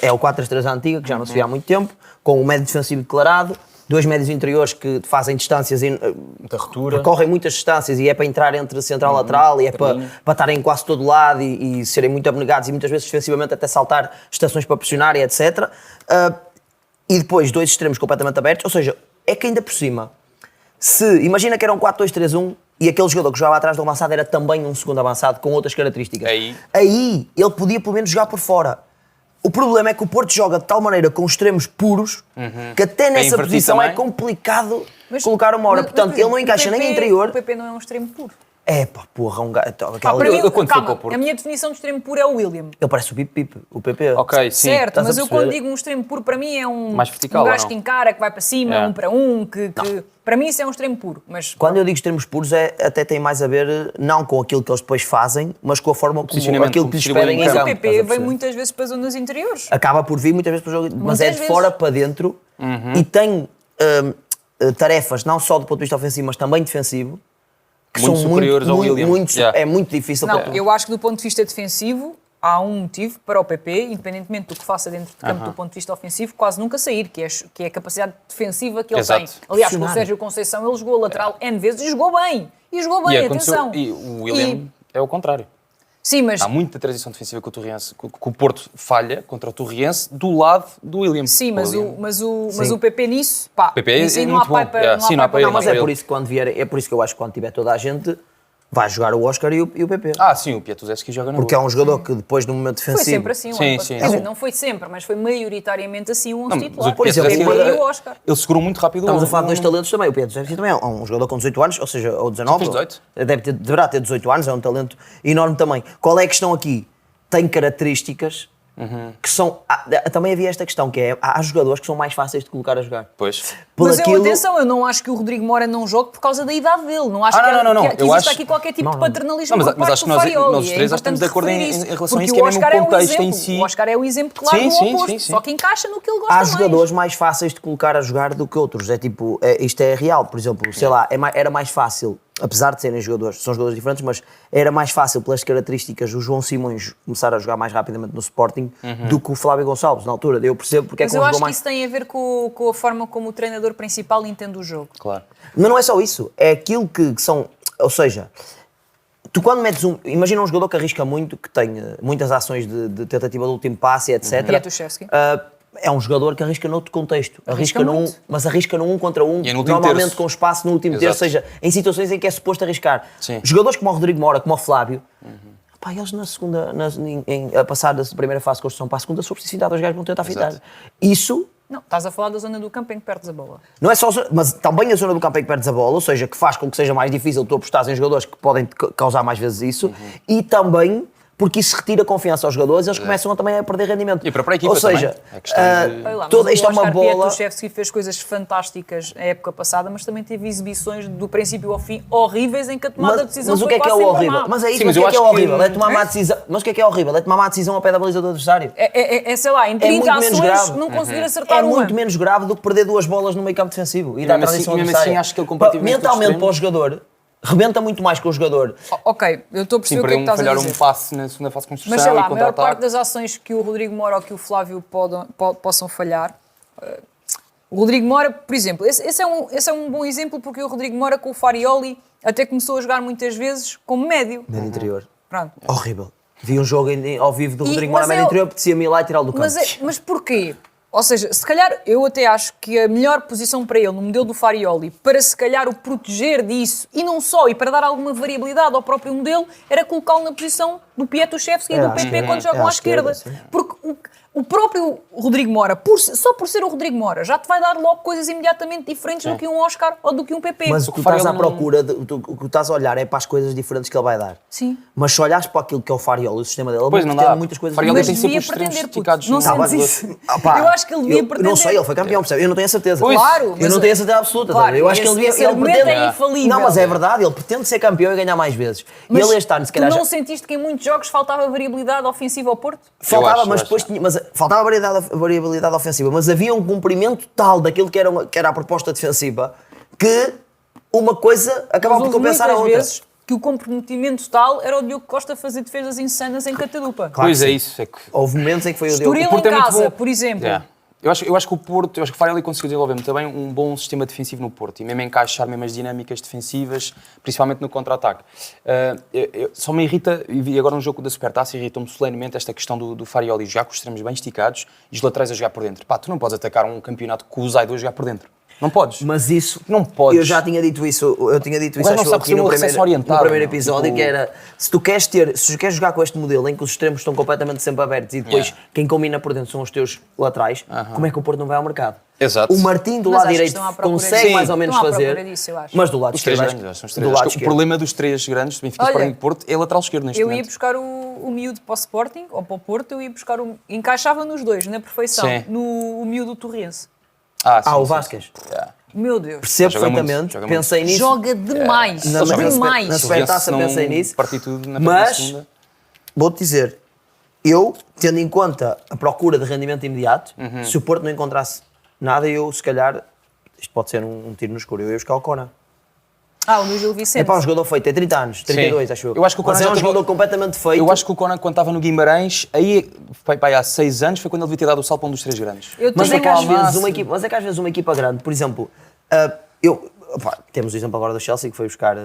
é o 4-3-3 antiga, que já não se vê há muito tempo, com o médio defensivo declarado, 2 médios interiores que fazem distâncias, Muita ruptura. percorrem muitas distâncias e é para entrar entre central e lateral e é para estarem em quase todo lado e serem muito abnegados e muitas vezes defensivamente até saltar estações para pressionar e etc. E depois 2 extremos completamente abertos, ou seja, é que ainda por cima, se imagina que era um 4-2-3-1 e aquele jogador que jogava atrás do avançado era também um segundo avançado com outras características, aí ele podia pelo menos jogar por fora. O problema é que o Porto joga de tal maneira com extremos puros que até nessa invertir posição também. é complicado colocar uma hora. Portanto, ele não encaixa nem interior. O PP não é um extremo puro. É pá, porra, um gajo. Para mim, eu quando fui calma, para o Porto- a minha definição de extremo puro é o William. Ele parece o Pip, o PP. Ok, sim. Certo, Estás a mas eu perceber? quando digo um extremo puro, para mim é Mais vertical, um ou gajo não? que encara, que vai para cima, É. 1 para 1, que para mim isso é um extremo puro. Mas Quando eu digo extremos puros, até tem mais a ver, não com aquilo que eles depois fazem, mas com a forma como Posicionamento, aquilo como que lhes distribuem pedem em em o campo. campo. PP estás a vem perceber? muitas vezes para zonas interiores. Acaba por vir muitas vezes para o jogo, mas é de vezes. fora para dentro e tem tarefas, não só do ponto de vista ofensivo, mas também defensivo, que Muito são superiores ao William. Yeah. é muito difícil Não, para eu acho que do ponto de vista defensivo há um motivo para o PP, independentemente do que faça dentro de campo do ponto de vista ofensivo, quase nunca sair, que é a capacidade defensiva que ele Exato. tem. Aliás, com o Pressionar. Sérgio Conceição ele jogou lateral N vezes e jogou bem. E jogou bem, atenção. E o William é o contrário. Sim, mas Há muita transição defensiva que o Torriense, que o Porto falha contra o Torriense do lado do William. Sim, mas William. mas o PP nisso, pá, PP nisso é aí não muito há pai bom. para Yeah, sim, não há pai para ele, Não, mas para é por ele. isso que quando vier, é por isso que eu acho que quando tiver toda a gente, vai jogar o Oscar e o PP. Sim, o Piatuzewski joga na Porque é boa. um jogador que depois no momento Foi defensivo... sempre assim o Sim, ano sim, passado. sim. Quer dizer, não foi sempre, mas foi maioritariamente assim o 11 Não, titular. mas o Por exemplo, o Piatuzewski- PP e o Oscar. Ele segurou muito rápido Estamos a o- falar de 2 o- talentos também. O Pedro José também é um jogador com 18 anos, ou seja, ou 19. fez 18? Deverá ter 18 anos, é um talento enorme também. Qual é a questão aqui? Tem características que são... também havia esta questão, que é, há jogadores que são mais fáceis de colocar a jogar. Pois. Por Mas aquilo- atenção, eu não acho que o Rodrigo Moura não jogue por causa da idade dele. Não acho que Eu existe acho- aqui qualquer tipo de paternalismo Não, mas por parte acho que do nós Farioli. os três É estamos de importante acordo em referir isso, relação a porque isso, que é o mesmo Oscar um contexto exemplo. em si. O Oscar é o exemplo claro do oposto, só que encaixa no que ele gosta Há mais. jogadores mais fáceis de colocar a jogar do que outros. É tipo, isto é real. Por exemplo, sei lá, era mais fácil, apesar de serem jogadores, são jogadores diferentes, mas era mais fácil, pelas características, o João Simões começar a jogar mais rapidamente no Sporting do que o Flávio Gonçalves, na altura. Eu percebo porque Mas é que eu ele acho jogou que mais. isso tem a ver com a forma como o treinador principal entende o jogo. Claro. Mas não é só isso, é aquilo que são. Ou seja, tu quando metes imagina um jogador que arrisca muito, que tem muitas ações de tentativa do último passe, etc. Piatuszewski. É um jogador que arrisca noutro contexto. Arrisca muito. Mas arrisca num 1 contra 1, E é no último normalmente terço. com espaço no último terço, ou Exato. seja, em situações em que é suposto arriscar. Sim. Jogadores como o Rodrigo Moura, como o Flávio, pá, eles na segunda, a passar da primeira fase de construção para a segunda, se for preciso fintar, os gajos vão tentar fintar. Exato. Isso Não, estás a falar da zona do campo em que perdes a bola. não é só, mas também a zona do campo em que perdes a bola, ou seja, que faz com que seja mais difícil tu apostares em jogadores que podem causar mais vezes isso, e também porque isso retira confiança aos jogadores e eles começam também a perder rendimento. E para a equipa ou seja, também. É questão de- Olha lá, toda, mas isto é o uma Oscar bola... Piatuszewski fez coisas fantásticas na época passada, mas também teve exibições do princípio ao fim horríveis em que a tomada de decisão Mas o foi que é quase sempre horrível? má. Mas é isso, Sim, mas mas o que é eu acho que- horrível? É tomar má decisão. Mas o que é horrível? É tomar má decisão ao pé da baliza do adversário. Sei lá, em 30 muito menos ações grave. não conseguir acertar É uma. muito menos grave do que perder duas bolas no meio campo defensivo e dar mesmo transição assim- mesmo adversária. assim, acho que ele, comparativamente com os Mentalmente para o extremos- jogador, rebenta muito mais com o jogador. Ok, eu estou a perceber Sim, o que é que estás a falhar dizer. um passe na segunda fase de construção Mas sei lá, e a maior parte contra-ataque. das ações que o Rodrigo Moura ou que o Flávio possam falhar. O Rodrigo Moura, por exemplo, esse é um bom exemplo porque o Rodrigo Moura com o Farioli até começou a jogar muitas vezes como médio. Médio interior. Pronto. Horrível. Vi um jogo ao vivo do Rodrigo mas Moura médio eu- interior, apetecia-me ir lá e tirá-lo do campo. Mas porquê? Ou seja, se calhar eu até acho que a melhor posição para ele no modelo do Farioli, para se calhar o proteger disso, e não só, e para dar alguma variabilidade ao próprio modelo, era colocá-lo na posição do Piatuszewski e do PP quando jogam à esquerda. Porque o próprio Rodrigo Moura, só por ser o Rodrigo Moura, já te vai dar logo coisas imediatamente diferentes do que um Oscar ou do que um PP. Mas o que tu Farioli estás à não- procura, o que estás a olhar é para as coisas diferentes que ele vai dar. Sim. Mas se olhares para aquilo que é o Farioli, o sistema dele, Pois, ele não pretende dá. muitas coisas Farioli Mas tem sempre devia os extremos pretender, puto. esticados Não no- sentes mas- isso? Opá, Eu acho que ele devia eu pretender. não sei, ele foi campeão, percebe? Eu não tenho a certeza. Claro, eu mas- não tenho a certeza absoluta. Claro, eu acho que ele devia. esse Ele argumento pretende. é infalível. Não, mas é verdade, ele pretende ser campeão e ganhar mais vezes. E ele este ano, se calhar. tu não já- sentiste que em muitos jogos faltava variabilidade ofensiva ao Porto? Faltava, acho, mas eu depois acho. tinha, mas faltava variabilidade ofensiva, mas havia um cumprimento tal daquilo que era a proposta defensiva que uma coisa acabava por Mas houve compensar a muitas outra. vezes que o comprometimento tal era o Diogo Costa fazer defesas insanas em Catadupa. Claro Pois que é sim. isso. É que... Houve momentos em que foi o Diogo. Estoril Porto em é muito casa, bom. por exemplo. Yeah. Eu acho que o Porto, eu acho que o Farioli conseguiu desenvolver muito bem um bom sistema defensivo no Porto e mesmo encaixar mesmo as dinâmicas defensivas, principalmente no contra-ataque. Só me irrita, e agora no jogo da Supertaça, irritou-me solenemente esta questão do Farioli jogar com os extremos bem esticados e os laterais a jogar por dentro. Pá, tu não podes atacar um campeonato com o Zaido a jogar por dentro. Não podes. Mas isso. Não podes. Eu já tinha dito isso. Eu tinha dito isso gajo não acho sabe aqui fazer no um acesso primeiro orientado, primeiro não? episódio, Tipo- que era se tu queres jogar com este modelo em que os extremos estão completamente sempre abertos e depois Yeah. quem combina por dentro são os teus laterais, como é que o Porto não vai ao mercado? Exato. O Martim do Mas lado acho que direito estão à procura consegue disso. mais ou menos Estão à procura fazer, disso, eu acho. mas do lado Os três esquerdo. grandes, são os do três. lado Acho que o esquerdo. problema dos três grandes, do Benfica, Olha, Sporting e Porto, é lateral esquerdo neste Eu ia momento. buscar o miúdo para o Sporting, ou para o Porto, eu ia buscar encaixava nos dois, na perfeição, Sim. no miúdo do Torrense. Sim, o sim, Vasquez. sim. Yeah. Meu Deus. Percebo Joga muito, perfeitamente, joga pensei nisso. Joga demais. Na- na- demais. na- Supertaça Se não pensei nisso, partir tudo na mas- segunda. Vou-te dizer, eu, tendo em conta a procura de rendimento imediato, Uhum. se o Porto não encontrasse nada, eu, se calhar, isto pode ser um tiro no escuro, eu ia buscar o Conan. O Luís Gil Vicente. É para um jogador feito, tem 30 anos, 32, acho eu. Eu acho que o Mas Conan é já um teve- jogador completamente feito. Eu acho que o Conan, quando estava no Guimarães, aí, há 6 anos, foi quando ele devia ter dado o salto para um dos três grandes. Eu Mas tenho é, que às uma vezes massa. uma equipa, mas é que às vezes uma equipa grande, por exemplo, temos o exemplo agora do Chelsea, que foi buscar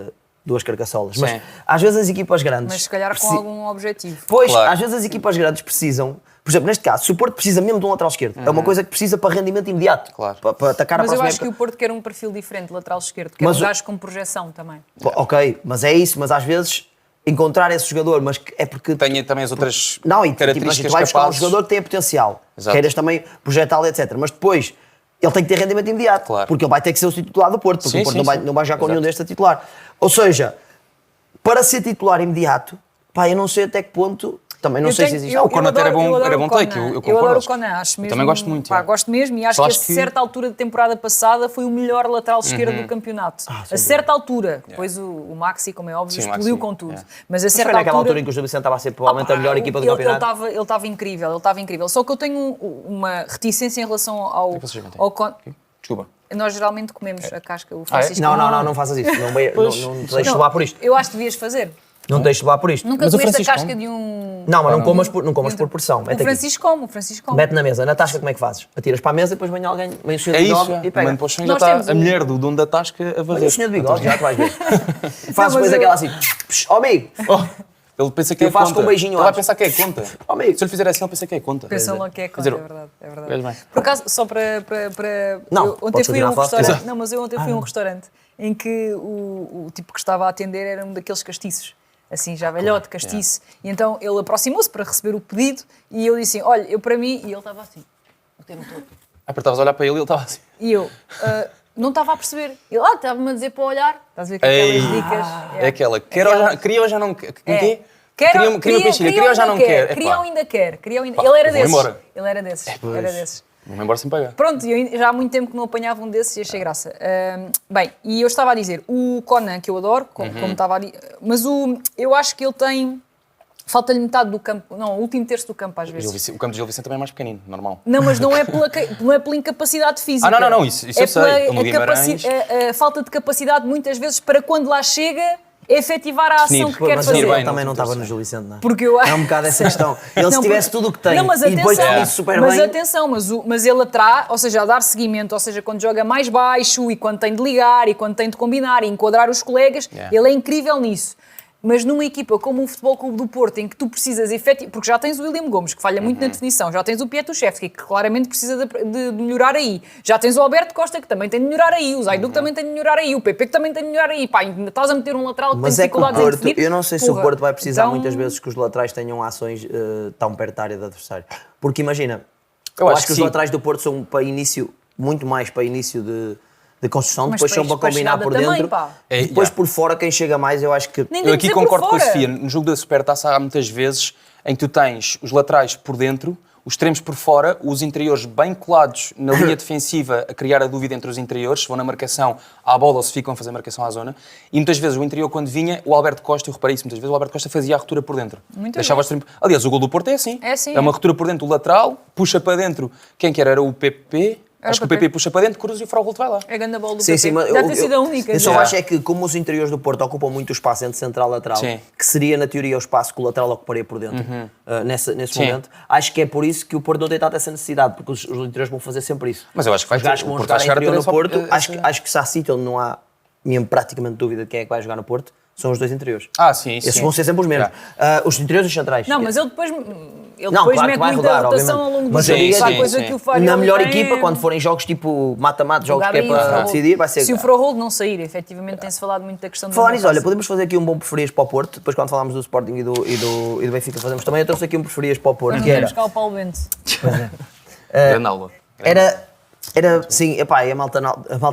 duas carcaçolas, mas Sim. às vezes as equipas grandes... Mas se calhar com algum objetivo. Pois, Claro. às vezes as equipas grandes precisam, por exemplo, neste caso, se o Porto precisa mesmo de um lateral esquerdo, é uma coisa que precisa para rendimento imediato, Claro. para atacar Mas a eu próxima acho que época. o Porto quer um perfil diferente, lateral esquerdo, quer Mas um o- gajo com projeção também. Ok, mas é isso, mas às vezes encontrar esse jogador, mas é porque... Tem também as outras Não, e tipo, mas características tu vais buscar um capazes. jogador que tem potencial, Exato. queiras também projetá-lo, etc. Mas depois ele tem que ter rendimento imediato, Claro. porque ele vai ter que ser o titular do Porto, porque Sim, o Porto sim, não, sim. não vai jogar com nenhum Exato. deste a titular. Ou seja, para ser titular imediato, pá, eu não sei até que ponto Também não sei se existe. O Konaté era bom take, eu Eu concordo. adoro o Konan, acho mesmo. Também gosto muito, Pá, é. gosto mesmo e acho Só que a acho que- certa altura da temporada passada foi o melhor lateral esquerdo do campeonato. A certa altura. Depois o Maxi, como é óbvio, Sim, o explodiu Maxi, com tudo. yeah. Mas a Mas foi certa naquela altura altura... em que o Gil Vicente estava a ser provavelmente a melhor equipa do campeonato. Ele estava incrível. Só que eu tenho uma reticência em relação ao vocês metem? Konan. Desculpa. Nós geralmente comemos a casca, o Francisco. Não faças isso. Não te deixes levar por isto. Eu acho que devias fazer. Não te deixes levar por isto. Nunca Mas o comeste a Francisco casca de um... Não, mas não comas por pressão. O Mete aqui. Francisco come. Mete na mesa. Na tasca como é que fazes? Atiras para a mesa e depois vem alguém, vem o senhor É de isso, bigode e pega. mano, para o chão já Nós temos está a um- mulher do dono da tasca a Vem o varrer. senhor de bigode, já tu vais ver. Fazes mas depois eu- aquela assim, ó amigo, Ele pensa que Eu é faço conta. com um beijinho Ele vai antes. pensar que é conta. Oh, amigo. Se ele fizer assim, ele pensa que é conta. Pensam logo que é Quer conta, dizer, é verdade. Vês bem. Por acaso, só para... Não, eu ontem podes fui a um continuar a falar. restaurante... Exato. Não, mas eu ontem fui a um restaurante em que o tipo que estava a atender era um daqueles castiços. Assim, já velhote, castiço. E então ele aproximou-se para receber o pedido e eu disse assim, olha, eu para mim... E ele estava assim, o tempo todo. Apertavas a olhar para ele e ele estava assim. E eu não estava a perceber. Ele, estava-me a dizer para olhar. Estás a ver que Ei, aquelas dicas... É aquela. Queria ou já não quer? É. Quê? Quero, Queria uma piscina, queria ou já não quer? Queria ou ainda quer. Pá, Ele era vou desses. embora. Ele era desses. Era desses. Vou-me embora sem pagar. Pronto, eu já há muito tempo que não apanhava um desses e achei graça. Bem, e eu estava a dizer, o Konan, que eu adoro, como estava a dizer, mas eu acho que ele tem... Falta-lhe metade do campo, não, o último terço do campo às vezes. O campo de Gil Vicente também é mais pequenino, normal. Não, mas não é pela incapacidade física. Não, isso eu sei. Pela No Guimarães- a falta de capacidade, muitas vezes, para quando lá chega, efetivar a ação Definir. que Pô, quer Mas fazer. ele bem, também não não estava no Gil Vicente, não é? Porque eu É um bocado essa questão. Ele se Não, tivesse porque- tudo o que tem não, mas e depois atenção, fizesse super mas bem... atenção, mas ele atrai, ou seja, a dar seguimento, ou seja, quando joga mais baixo e quando tem de ligar e quando tem de combinar e enquadrar os colegas, ele é incrível nisso. Mas numa equipa como o Futebol Clube do Porto, em que tu precisas efetivamente... Porque já tens o William Gomes, que falha muito na definição. Já tens o Pietruszewski, que claramente precisa de melhorar aí. Já tens o Alberto Costa, que também tem de melhorar aí. O Zaidu, que também tem de melhorar aí. O Pepe, que também tem de melhorar aí. Pá, ainda estás a meter um lateral que Mas tem é que o dificuldades em Porto, definir. eu não sei se o Porra, Porto vai precisar então- muitas vezes que os laterais tenham ações tão perto da área do adversário. Porque imagina, Eu acho que os que sim. laterais do Porto são para início, muito mais para início de construção, Mas depois são para para combinar chegada por também, dentro. pá. É, Depois por fora, quem chega mais, eu acho que... Nem Eu tem de aqui ser por concordo com a fora. Sofia. No jogo da Supertaça há muitas vezes em que tu tens os laterais por dentro, os extremos por fora, os interiores bem colados na linha defensiva a criar a dúvida entre os interiores, se vão na marcação à bola ou se ficam a fazer marcação à zona. E muitas vezes o interior, quando vinha, o Alberto Costa, eu reparei isso muitas vezes, o Alberto Costa fazia a ruptura por dentro. Muitas Deixava o extremo... Aliás, o gol do Porto é assim. É assim, É uma é. ruptura por dentro do lateral, puxa para dentro. Quem que era? Era o PP. Era Acho o que o PP. PP puxa para dentro, cruza e o Fraugolt vai lá. É grande a bola do Sim, PP. sim, mas Deve ter sido a única. eu só já. acho é que, como os interiores do Porto ocupam muito o espaço entre central e lateral, Sim. que seria na teoria o espaço que o lateral ocuparia por dentro, nesse Sim. momento, acho que é por isso que o Porto não tem tanta essa necessidade, porque os interiores vão fazer sempre isso. Mas eu acho que vai Os gajos ter- que o vão Porto vai jogar chegar a interior ter no essa- Porto, acho que se há sítio onde não há mesmo praticamente dúvida de quem é que vai jogar no Porto, são os dois interiores. Ah, sim, isso Esses sim. vão ser sempre os mesmos. Yeah. Os interiores e os centrais. Não, mas ele depois Não, claro que mete vai muita rodar, rotação ao obviamente. longo do Mas jogo. eu digo Essa sim, coisa sim. que o Fábio Na melhor tem equipa, é- quando forem jogos tipo mata-mata, jogos que é jogar aí o para Frohold. decidir, vai ser... Se o Frohold não sair, efetivamente tem-se falado muito da questão do Falar nisso, olha, Newcastle. podemos fazer aqui um bom preferias para o Porto, depois quando falámos do Sporting e do Benfica fazemos também, eu trouxe aqui um preferias para o Porto, Nós que era... vamos cá o Paulo Bento. Grande aula. Era sim, epá, e a malta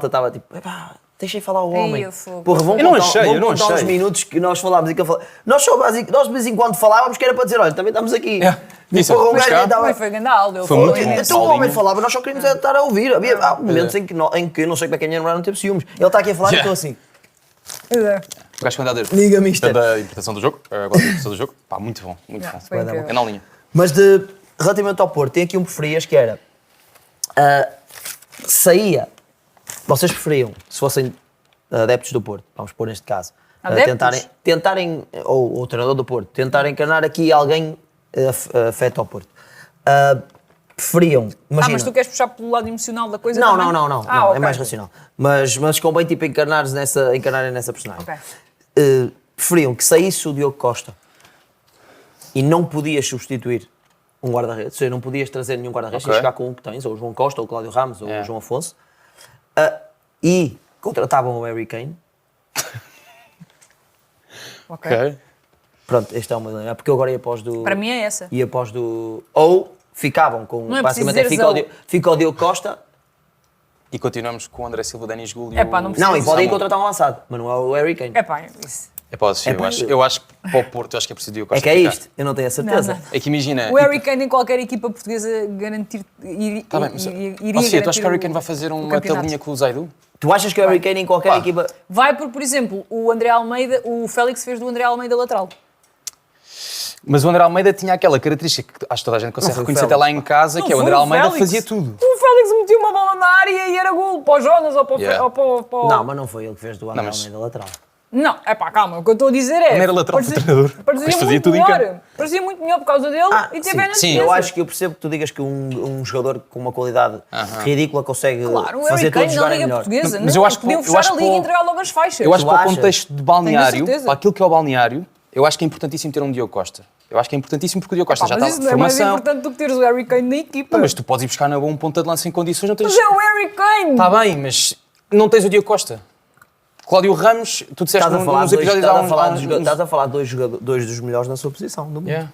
estava tipo, epá, deixem falar o homem. Ei, fogo. Porra, vão Eu não contar, achei, vão eu não contar os achei. minutos que nós falámos e que eu falei. Nós de vez em quando falávamos que era para dizer, olha, também estamos aqui. É, E isso, porra, um mas gajo cá- estava- Também foi grande aula. Foi muito falou bom. imenso. Então o homem Paulinho. falava, nós só queríamos estar a ouvir. Há momentos em que eu não sei como é que a Nhan não teve ciúmes. Ele está aqui a falar e Yeah. eu estou assim, O gajo que anda a dizer. Diga-me isto. Da interpretação do jogo. Agora a interpretação do jogo. Pá, muito bom. Muito bom. Foi incrível. É na linha. Mas relativamente ao Porto, tem aqui um preferias que era saía. Vocês preferiam, se fossem adeptos do Porto, vamos pôr neste caso, Adeptos? tentarem ou o treinador do Porto, tentarem encarnar aqui alguém afeto ao Porto. Preferiam, imagina. Mas tu queres puxar pelo lado emocional da coisa Não, também? não, Ah, ok. é mais racional. Mas convém tipo encarnarem nessa personagem. Ok. Preferiam que saísse o Diogo Costa e não podias substituir um guarda-redes, ou seja, não podias trazer nenhum guarda-redes, Ok. e jogar com um que tens, ou o João Costa, ou o Cláudio Ramos, ou É. o João Afonso, e contratavam o Harry Kane. Ok. Ok. Pronto, este é o meu, porque eu agora ia após do... Para mim é essa. Ia após do... Ou ficavam com... Não é basicamente preciso dizer fica o Diogo Costa. E continuamos com o André Silva, Denis Gul e Epá, não o... precisa Não, e podem Samu. contratar um avançado, mas não é o Harry Kane. É pá, isso. Eu acho que para o Porto eu acho que é preciso Diogo Costa É que é ficar. isto, eu não tenho a certeza. Não. É que imagina... O Harry Kane em qualquer equipa portuguesa garantir, Tá bem, mas, iria tu achas que o Harry garantir Kane vai fazer o uma campeonato. tabelinha com o Zaidu? Tu achas que o Harry Kane em qualquer Pá. equipa... Vai por exemplo, o André Almeida, o Félix fez do André Almeida lateral. Mas o André Almeida tinha aquela característica que acho que toda a gente consegue foi o reconhecer até Félix, lá em casa, que é o Não André foi Almeida Félix. fazia tudo. O Félix metia uma bola na área e era gol para o Jonas ou para o... Yeah. ou para o- Não, mas não foi ele que fez do André mas- Almeida lateral. Não, é pá, calma, o que eu estou a dizer é... Não era lateral, foi treinador. Mas Parecia fazia muito tudo em melhor. campo. Parecia muito melhor por causa dele e teve a sim, Eu acho que eu percebo que tu digas que um jogador com uma qualidade ridícula consegue Claro, o fazer Harry todos Kane na jogarem Liga melhor. Portuguesa. Mas não, eu acho que podiam eu fechar acho a que Liga e o- entregar logo as faixas. Eu acho que Tu para o achas? contexto de balneário, certeza. para aquilo que é o balneário, eu acho que é importantíssimo ter um Diogo Costa. Eu acho que é importantíssimo porque o Diogo Costa Pá, já mas está isso de não é mais formação. importante do que teres o Harry Kane na equipa. Não, mas tu podes ir buscar na boa um ponta de lança em condições, não tens... Mas é o Harry Kane! Está bem, mas não tens o Diogo Costa. Cláudio Ramos, tu disseste Estás a falar nos de dois, episódios estás há a falar uns... de joga- estás a falar de dois dos melhores na sua posição do mundo. Yeah.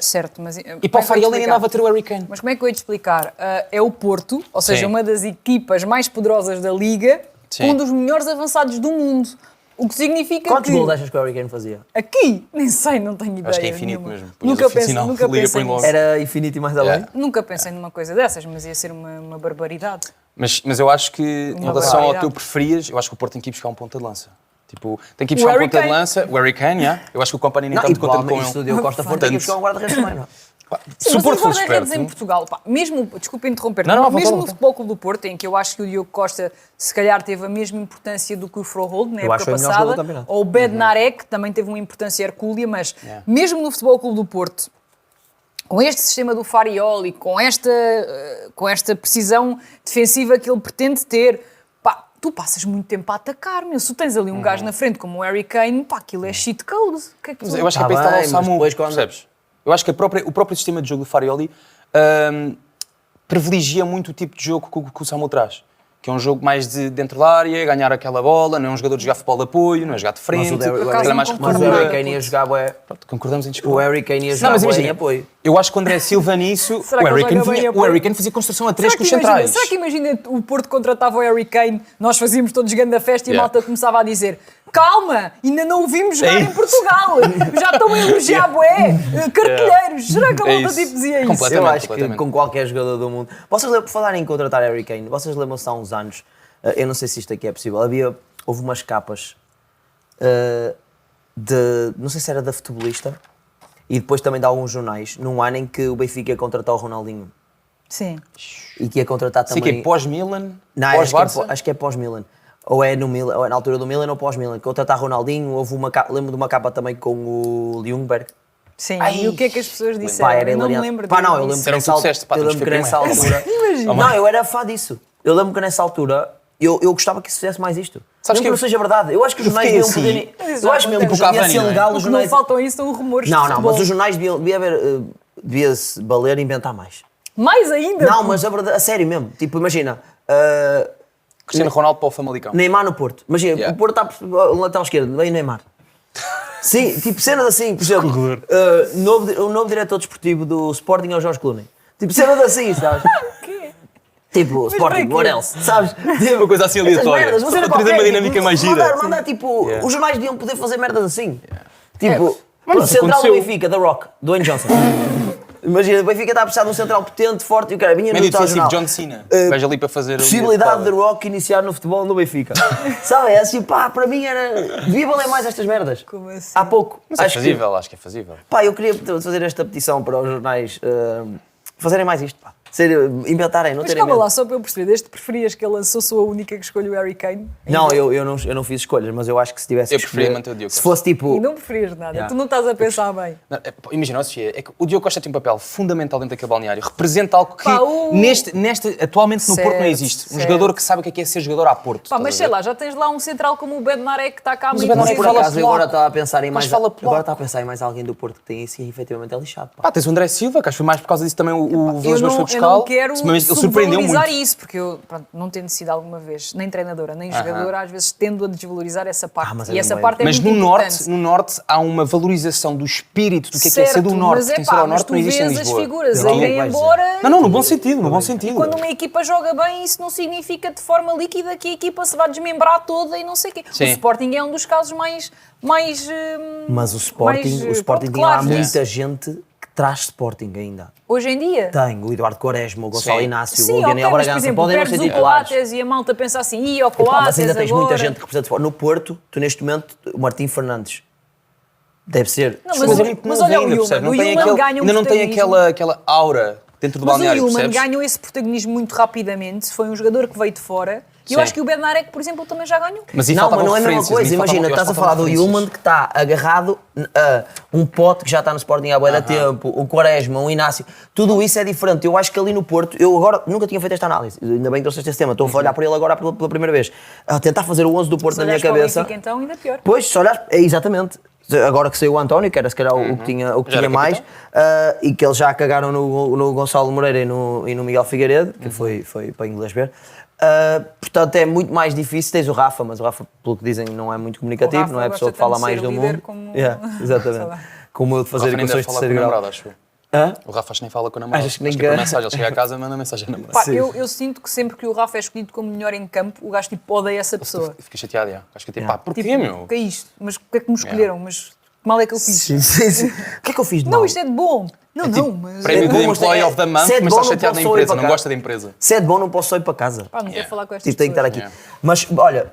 Certo, mas... E para o Fariel ainda andava a ter o Harry Kane. Mas como é que eu ia te explicar? É o Porto, ou seja, Sim. uma das equipas mais poderosas da Liga, Sim. com um dos melhores avançados do mundo. O que significa Quantos que... gols achas que o Harry Kane fazia? Aqui? Nem sei, não tenho ideia. Acho que é infinito nenhuma. mesmo. Punhas Nunca o pensei, final, nunca Liga pensei põe logo. nisso. Era infinito e mais além? Yeah. Nunca pensei numa coisa dessas, mas ia ser uma barbaridade. Mas eu acho que, em Uma relação ao barbaridade. teu preferias, eu acho que o Porto tem que ir buscar um ponta de lança. Tipo, tem que ir O buscar um Harry ponta de Kane. lança, o Harry Kane, yeah. Eu acho que o Company nem Não, está e muito contente com provavelmente se o ele. Diogo Costa for, tem que ir Portanto, buscar um guarda-redes também, não é? Se Sim, o Porto mas fosse os guarda-redes esperto... em Portugal, pá, mesmo, desculpa interromper, Não, não, volta, mesmo volta. no Futebol Clube do Porto, em que eu acho que o Diogo Costa se calhar teve a mesma importância do que o Frohold na Eu acho época que foi o melhor jogador do passada, campeonato. ou o Bednarek, que também teve uma importância hercúlea, mas mesmo no Futebol Clube do Porto, com este sistema do Farioli, com esta precisão defensiva que ele pretende ter, pá, tu passas muito tempo a atacar, meu. Se tu tens ali um gajo na frente como o Harry Kane, pá, aquilo é cheat code. Que é que Mas tu- eu acho que Tá é para isso que bem, está lá o mas Samu, depois quando- percebes? Eu acho que o próprio sistema de jogo do Farioli privilegia muito o tipo de jogo que o Samu traz. Que é um jogo mais de dentro da área, ganhar aquela bola, não é um jogador de jogar futebol de apoio, não é jogar de frente, acaso é não mais concordo. Mas o Harry ruptura. Kane ia jogar bué. Pronto, concordamos em O discordar. Harry Kane ia Não, jogar mas bué em imagina, apoio. eu acho que o André Silva nisso, Será o que Harry, ele Kane joga bem fazia, em o Harry apoio? Kane fazia construção a três Será com que, os imagina, centrais. será que imagina o Porto contratava o Harry Kane, nós fazíamos todos grande a festa e a Yeah. malta começava a dizer calma, ainda não o vimos jogar É em isso. Portugal, já estão a elogiar bué, cartilheiros. Será que a É malta isso. tipo dizia isso? Completamente. Eu acho que completamente. com qualquer jogador do mundo. Vocês lembram, por falar em contratar Harry Kane, vocês lembram-se há uns anos, eu não sei se isto aqui é possível, houve umas capas não sei se era da Futebolista, e depois também de alguns jornais, num ano em que o Benfica ia contratar o Ronaldinho. Sim. E que ia contratar Sei também... que é pós-Milan, Não, pós-Barça. acho que é pós-Milan. Ou é no Milan, ou é na altura do Milan ou pós-Milan. Contratar Ronaldinho, houve uma capa, lembro de uma capa também com o Ljungberg. Sim, Ai. e o que é que as pessoas disseram? Pá, era Eu não me hilariante. lembro Pá, não, eu disso. lembro que Disseram nessa que tu disseste, pá, eu temos lembro que que ver nessa primeiro. altura... Imagina. Não, eu era fã disso. Eu lembro que nessa altura eu gostava que se fizesse mais isto. Sabes Mesmo que não seja verdade. Eu acho que os eu jornais fiquei deviam assim. poder... Mas Eu acho mesmo que o devia Cavani, ser não é? legal O os que não jornais... faltam isso são rumores de Não, futebol. mas os jornais devia-se valer inventar mais. Mais ainda? Não, mas a sério mesmo. Tipo, imagina... Cristiano Ronaldo para o Famalicão. Neymar no Porto. Imagina, Yeah. o Porto está no lateral esquerdo, vem Neymar. Sim, tipo cenas assim, por exemplo, o novo diretor desportivo do Sporting é o Jorge Clooney. Tipo cenas assim, sabes? Tipo, Sporting, para what quê? else? Sabes? Tipo, Uma coisa assim essas aleatória. merdas, uma cena Para trazer qualquer, uma dinâmica tipo, mais gira. Mandar tipo, Yeah. os jornais deviam poder fazer merdas assim. Tipo, mas o isso central do aconteceu. Benfica, The Rock, Dwayne Johnson. Imagina, o Benfica está a precisar de um central potente, forte, e o cara vinha no Médio defensivo, telejornal. John Cena. Veja ali para fazer... ali a Possibilidade de jogada. Rock iniciar no futebol no Benfica. Sabe? É assim, pá, para mim era. Devia valer mais estas merdas. Como assim? Há pouco. Mas é Acho que- fazível, acho que é fazível. Pá, eu queria fazer esta petição para os jornais fazerem mais isto, pá. Inventarem, não Mas terem calma medo. lá, só para eu perceber, desde que preferias que ela sou a única que escolhe o Harry Kane? Não, eu não fiz escolhas, mas eu acho que se tivesse Eu que preferia escolher- manter o Diogo Se Costa. fosse tipo. E não preferias nada, Yeah. tu não estás a pensar bem. Não, imagina, Sofia, é que o Diogo Costa tem um papel fundamental dentro daquele balneário. Representa algo que Pá, atualmente no Certo, Porto não existe. Um certo. jogador que sabe o que é ser jogador a Porto. Pá, estás mas a sei ver? lá, já tens lá um central como o Bednarek que está cá Mas o muito Bednarek Mas por fala acaso eu agora polaco. estava a pensar em Mas mais. fala polaco. Agora estava a pensar em mais alguém do Porto que tem isso e efetivamente é lixado. Pá. Pá, tens o André Silva, que acho que foi mais por causa disso também o Vilas Boas foi eu não tal. não quero Mas ele surpreendeu subvalorizar muito. isso, porque eu, pronto, não tendo sido alguma vez nem treinadora, nem jogadora, às vezes tendo a desvalorizar essa parte. mas E é essa bem. parte é Mas muito no importante. norte há uma valorização do espírito do que é ser Certo, do norte. mas é Pertencer pá, ao mas norte tu não existe em vês as Lisboa. figuras Não, a o que é que irem vais dizer? embora. Não, no bom sentido, no bom sentido. Quando uma equipa joga bem, isso não significa de forma líquida que a equipa se vai desmembrar toda e não sei o quê. Sim. O Sporting é um dos casos mais Mas o Sporting, mais, tem pronto, lá claro. muita gente que traz Sporting ainda. hoje em dia. Tem o Eduardo Quaresma, o Gonçalo Sim. Inácio, Sim, o Daniel ok, mas, por Bragança, exemplo, podem não ser perdes o titulares. Coates e a malta pensa assim, o Epá, Coates mas ainda tens agora... muita gente que representa. No Porto, tu neste momento, o Martim Fernandes deve ser. Não, Mas é muito mas novo olha o ainda, Yulman, percebe? Não o tem Yulman aquele- ganha um ainda não tem protagonismo. aquela aura dentro do Mas o balneário, Yulman percebes? ganhou esse protagonismo muito rapidamente, foi um jogador que veio de fora, e eu Sim. acho que o Bednarek, por exemplo, também já ganhou. Mas aí Não, mas faltavam não é a mesma referências, coisa. aí Imagina, faltavam- estás a faltavam falar do referências. Yulman que está agarrado a um pote que já está no Sporting há bué de tempo, o Quaresma, o Inácio, tudo isso é diferente. Eu acho que ali no Porto, eu agora nunca tinha feito esta análise, ainda bem que trouxeste este tema, estou a olhar para ele agora pela primeira vez, a tentar fazer o 11 do Porto Se na minha olhares para o cabeça. Benfica, então, ainda pior. Pois, se olhares, é exatamente. Agora que saiu o António, que era se calhar o que tinha Já era mais, e que eles já cagaram no Gonçalo Moreira e no Miguel Figueiredo, que foi para inglês ver. Portanto, é muito mais difícil. Tens o Rafa, mas o Rafa, pelo que dizem, não é muito comunicativo, O Rafa não é a pessoa gosta que fala tanto de mais ser do líder mundo. como- Yeah, sei exatamente. lá. Como eu de O fazer Rafa nem deve equações de falar com terceiro a grau. namorada, acho eu. Hã? O Rafa acho que nem fala com a namorada. Achas que Acho nem é por quer? mensagem, ele chega a casa e manda mensagem à namorada. Pá, Sim. eu sinto que sempre que o Rafa é escolhido como melhor em campo, o gajo tipo odeia essa pessoa. Fica chateado, já. Acho que tipo, Yeah. pá, porquê, Tipo, meu? o que é isto? Mas o que é que me escolheram? Mas que mal é que eu fiz? Sim, sim, sim. O que é que eu fiz de Não, mal? isto é de bom. Não, não, mas... Prémio É de bom, mas Employee é- of the Month, se é de mas bom, está não chateado na posso só ir empresa, para não cá. gosta da empresa. Se é de bom, não posso só ir para casa. Pá, não quero falar com estas Tipo, tenho que estar pessoas. aqui. Yeah. Mas, olha,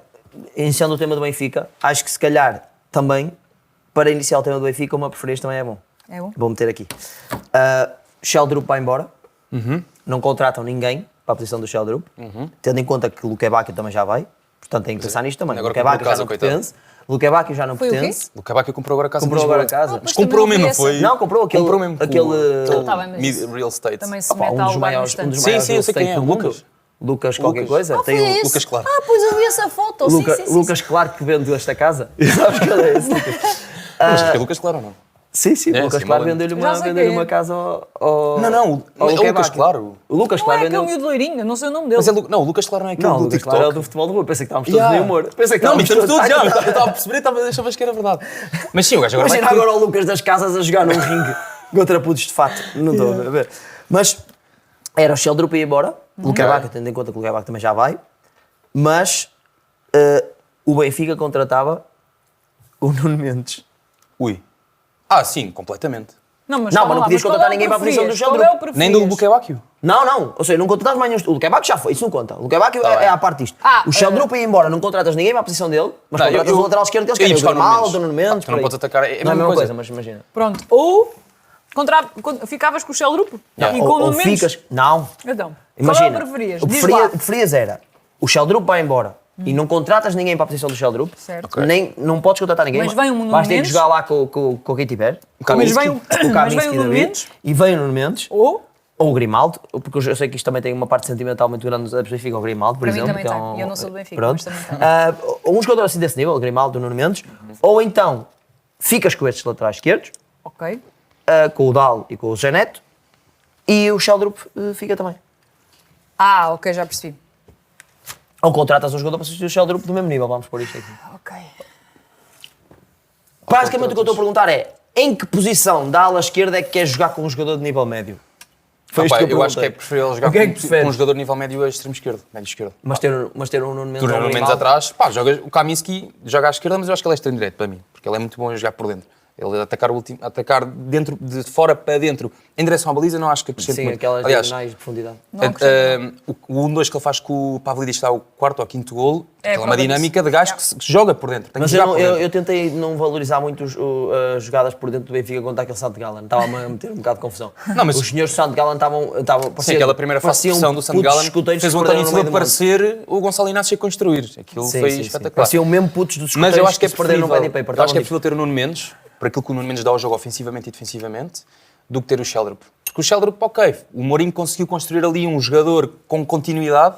iniciando o tema do Benfica, acho que se calhar também, para iniciar o tema do Benfica, uma preferência também é bom. É bom? Vou meter aqui. Sheldrup vai embora. Não contratam ninguém para a posição do Sheldrup. Tendo em conta que o Luquebacchio também já vai. Portanto, tem que pensar nisto também. O Agora Luquebacchio comprou já não casa, coitado. pertence. O Luquebacchio já não Foi o quê? pertence. O Cabaco comprou agora a casa Comprou em Lisboa. agora a casa. Mas também comprou não mesmo, foi não foi? essa. Não, comprou aquele- Comprou mesmo. aquele- Tá bem, mas Mid isso- Real Estate. Também se Opa, mete a um dos alugar maiores, nos um dos tantos. Sim, maiores sim, eu sei real quem é, estate o do mundo. Lucas. Lucas qualquer Lucas. coisa. Ah, Tem foi o esse? Lucas Claro. Ah, pois eu vi essa foto. Lucas, sim, sim, Lucas Claro que vendeu esta casa. Sabes que é esse, Lucas? Mas acho que é Lucas Claro ou não? Sim, sim, É, o Lucas sim, Claro malandro. vendeu-lhe Já uma, sei vendeu quem é. uma casa ao Não, não, ao é o Lucas Luquebacchio. Claro. O Lucas Não Claro é vendeu... aquele miúdo loirinho, não sei o nome dele. Mas é não, o Lucas Claro não é aquele Não, o do Lucas TikTok. Claro é o do futebol de rua. Pensei que estávamos todos Yeah. em humor. Pensei que Não, estávamos estamos todos já. Ai, Eu estava a perceber, achavas que era verdade. Mas sim, o gajo agora vai Imagina agora o Lucas das Casas a jogar num ringue contra putos de fato. Não estou a ver. Mas era o Sheldrup a ir embora. O Luquebacchio, tendo em conta que o Luquebacchio também já vai. Mas o Benfica contratava o Nuno Mendes. Ui. Ah, sim, completamente. Não, mas Não, calma mas não lá, podias qual contratar é o ninguém para a posição do preferias? Qual Sheldrup. é o preferias? Nem do Luquebacchio. Não. Ou seja, não contratas mais nenhum. O Luquebacchio já foi, isso não conta. O Luquebacchio Tá é bem. à parte disto. Ah, O Sheldrup ia embora, não contratas ninguém para a posição dele, mas Não, contratas eu- o lateral esquerdo que eles eu ia querem. O buscar o Nuno Grimaldo, Mendes. o Nuno Mendes. Tu não por aí. podes atacar, é a Não é a mesma mesma coisa. coisa, mas imagina. Pronto, ou ficavas com o Sheldrup Yeah. e com o Ou Nuno Mendes. ficas. Não. Então, Imagina. qual é o preferias? O que Diz lá. preferias era o Sheldrup vai embora e não contratas ninguém para a posição do Sheldrup. Certo. Ok. Nem, não podes contratar ninguém. Mas vem o Nuno vais ter que Mendes. jogar lá com quem tiver. O Kaminski. Mas vem o Kaminski Nuno David, Mendes. E vem o Nuno Mendes. Ou, Ou o Grimaldo, porque eu sei que isto também tem uma parte sentimental muito grande do Benfica, o Grimaldo, por Para mim exemplo. também que é tem, e eu não sou do Benfica, Pronto. mas também tem. Um jogador assim desse nível, o Grimaldo, o Nuno Mendes. Ou então, ficas com estes laterais esquerdos, ok. com o Dal e com o Zé Neto, e o Sheldrup fica também. Ah, ok, já percebi. Ou contratas um jogador para substituir o Sheldrup do mesmo nível, vamos pôr isto aqui. Ok. Basicamente o que eu estou a perguntar é, em que posição da ala esquerda é que queres jogar com um jogador de nível médio? Foi isto Opa, que eu acho que é perguntei. preferível jogar O que é que com preferes? um jogador de nível médio a extremo esquerdo, médio esquerdo. Mas ter um Nuno Mendes Tu ou um no menos Grimaldo? atrás, pá, o Kaminski joga à esquerda, mas eu acho que ele é extremo direito para mim, porque ele é muito bom a jogar por dentro. Ele atacar dentro, de fora para dentro, em direção à baliza, não acho que acrescente Sim, muito. aquelas Aliás, diagonais de profundidade. Não acrescento o 1-2 que ele faz com o Pavlidis está o quarto ou quinto golo, É é uma prova dinâmica disso. de gajo que se joga por dentro. Tem Mas que eu, jogar não- por dentro. eu tentei não valorizar muito as jogadas por dentro do Benfica contra aquele Santo Gallen. Estava-me a meter um bocado de confusão. Não, mas- os senhores do Santo Gallen estavam... Sim, aquela primeira fase de pressão do St. Gallen fez o António Silva parecer o Gonçalo Inácio a construir. Aquilo foi espetacular. Pareciam mesmo putos dos Mas eu acho que é se perderam no preferível, Paddy Paper. eu acho que é preferível ter o Nuno Mendes, por aquilo que o Nuno Mendes dá ao jogo ofensivamente e defensivamente, do que ter o Sheldrup. Porque o Sheldrup, ok, o Mourinho conseguiu construir ali um jogador com continuidade,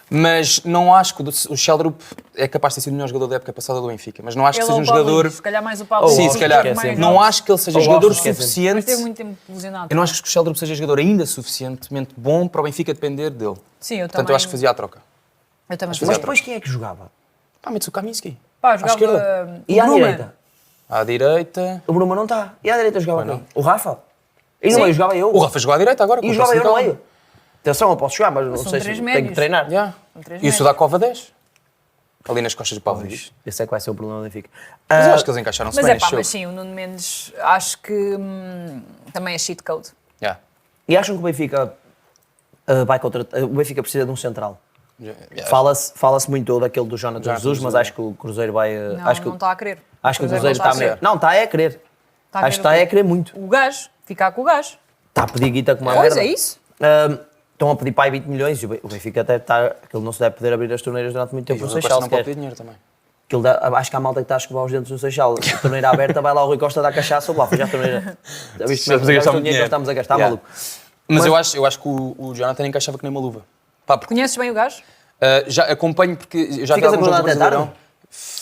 Mas não acho que o Sheldrup é capaz de ter sido o melhor jogador da época passada do Benfica. Mas não acho que Ele seja ou um o Paulo jogador... Lins, se calhar mais o Paulo Sim, Lins, se calhar. que é mais Não alto. acho que ele seja Ou jogador Austin, Mas suficiente... teve muito tempo lesionado. Eu não acho que o Sheldrup seja jogador ainda suficientemente bom para o Benfica depender dele. Sim, eu Portanto, também. eu acho que fazia a troca. Eu também Mas Mas fazia. depois quem é que jogava? Pá, metes o Kaminski. Pá, À esquerda. jogava... E à Bruma. direita? À direita... O Bruma não está. E à direita jogava Não. quem? O Rafa? E no Sim. meio jogava eu. O Rafa jogou à direita agora. E com o jogava eu no Marcelo. meio. Atenção, eu posso jogar, mas não são sei se três tenho que médios. treinar. Yeah. São três E o médios. Sudakova 10. Ali nas costas do Paulo Pois, Lins. esse é que vai ser o problema do Benfica. Mas Ah, eu acho que eles encaixaram-se Mas bem é neste pá, mas jogo. sim, o Nuno Mendes acho que também é cheat code. Yeah. E acham que o Benfica vai contratar... O Benfica precisa de um central. Yeah. Fala-se muito daquele do Jonathan Jesus, mas acho que o Cruzeiro vai... Não, acho que, não está a querer. acho que o Cruzeiro não está a querer. querer. Não, está a querer. Está a Acho que querer está o quê? a querer muito. O gajo, ficar com o gajo. Está a pedir guita como a Pois merda. é isso. Estão a pedir para aí 20 milhões e o Benfica até está... Aquilo não se deve poder abrir as torneiras durante muito tempo E no o Seixal Costa não pode sequer. ter dinheiro também. Acho que há malta que está a escovar os dentes no Seixal. A torneira aberta, vai lá o Rui Costa dar cachaça. Lá, foi já a torneira. Já viste como é Estamos a gastar o muito dinheiro que dinheiro. estamos a gastar, Yeah. maluco? Mas eu acho que o Jonathan encaixava que nem uma luva. Pá, porque, Conheces bem o gajo? já acompanho porque eu já vi Ficas alguns jogos acordado do até Brasileirão. tarde?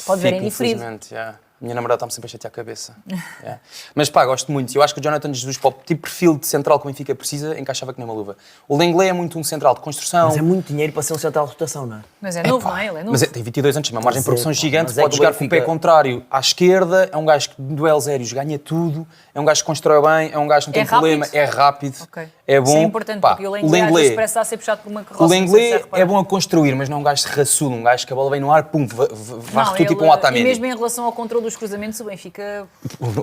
Pode ver Fico, em diferido. infelizmente, yeah. A minha namorada está-me sempre a chatear a cabeça. Yeah. Mas pá, gosto muito. Eu acho que o Jonathan Jesus, para o tipo de perfil de central que o Benfica precisa, encaixava que nem uma luva. O Lenglet é muito um central de construção. Mas é muito dinheiro para ser um central de rotação, não é? Mas é novo, não é? Ele é novo. Mas tem 22 anos, tem uma margem de Mas é, produção pá, gigante, mas é pode que o jogar com o Benfica- pé contrário à esquerda, é um gajo que de duelos aéreos ganha tudo, é um gajo que constrói bem, é um gajo que não tem É rápido? problema, é rápido, Ok. é bom. Isso é importante, Pá, porque o Lenglet às vezes parece estar a ser puxado por uma carroça. o não sei se Lenglet já é repararam. bom a construir, mas não é um gajo raçudo, um gajo que a bola vem no ar, pum, varre tudo ele- tipo um E Otamendi. mesmo em relação ao controle dos cruzamentos, o Benfica...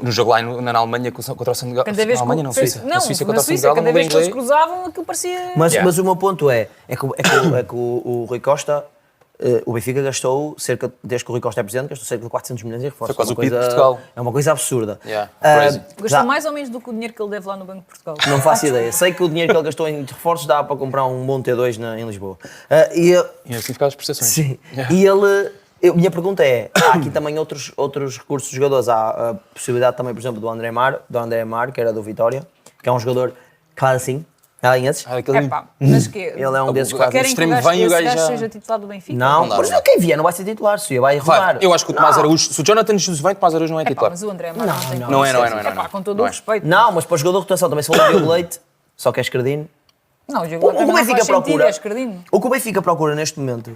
No jogo lá na Alemanha contra o Senegal, Cada vez na Alemanha que não, Suíça. não, Na Suíça contra na o Suíça, Senegal, cada o vez que eles Lenglet... cruzavam, aquilo parecia... Mas, Yeah. mas o meu ponto é que o Rui Costa, o Benfica gastou cerca, desde que o Rui Costa é presidente, gastou cerca de 400 milhões em reforços. Foi quase É uma o PIB de coisa- Portugal. É uma coisa absurda. Yeah, Ah, crazy. Gastou já- mais ou menos do que o dinheiro que ele deve lá no Banco de Portugal. Não faço ideia. Sei que o dinheiro que ele gastou em reforços dá para comprar um bom T2 em Lisboa. E assim ficaram as prestações. Sim. Yeah. E ele. Minha pergunta é: há aqui também outros recursos de jogadores. Há a possibilidade também, por exemplo, do André Mar, que era do Vitória, que é um jogador que faz assim. Há esses? Aquele- É pá, mas que... Ele é um desses o quase. Querem que o extremo gajo, vem e o esse gajo gajo já- seja titular do Benfica? Não, Não dá, mas não. quem vier não vai ser titular, se vai rodar. Vai, eu acho que o Tomás Araújo, se o Jonathan Jesus vem, o Tomás Araújo não é É pá, titular. mas o André Amaro não tem não, não é, não é, consistência. não é, É pá, com todo não o é. respeito. Não, mas para o jogador de rotação também se for o Diogo Leite, só que é escardino. Não, o O jogo que o não Benfica faz sentido, procura, é escardinho. o que o Benfica procura neste momento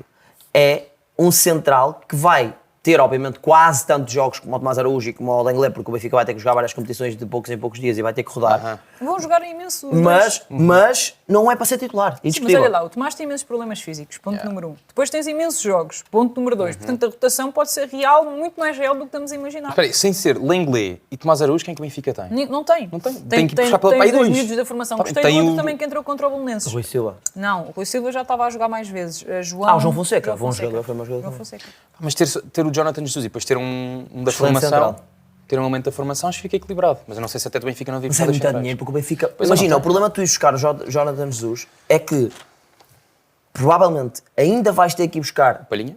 é um central que vai ter, obviamente, quase tantos jogos como o Tomás Araújo e como o Lenglet, porque o Benfica vai ter que jogar várias competições de poucos em poucos dias e vai ter que rodar. Vão jogar imenso. os Mas não é para ser titular. Sim, mas Indiscutível. olha lá, o Tomás tem imensos problemas físicos, ponto número 1. Depois tens imensos jogos, ponto número 2. Portanto, a rotação pode ser real, muito mais real do que estamos a imaginar. Espera aí, sem ser Lenglet e Tomás Araújo, quem é que o Benfica tem? Não tem. Não tem. Tem que puxar pela tem pai os dois dois. miúdos da formação. Tá bem, Gostei tem do outro o- também que entrou contra o Belenenses. Rui Silva. Não, o Rui Silva já estava a jogar mais vezes. O João Fonseca. Bom jogador, foi um bom jogador João também. Fonseca. Mas ter o Jonathan Jesus e depois ter um da Excelente formação, central. ter um momento da formação, acho que fica equilibrado. Mas eu não sei se até do Benfica não devia Mas puxar é dois muito centrais. dinheiro, porque o Benfica... Pois Imagina, não, o problema de tu ires buscar o Jonathan Jesus é que provavelmente ainda vais ter que ir buscar Palhinha?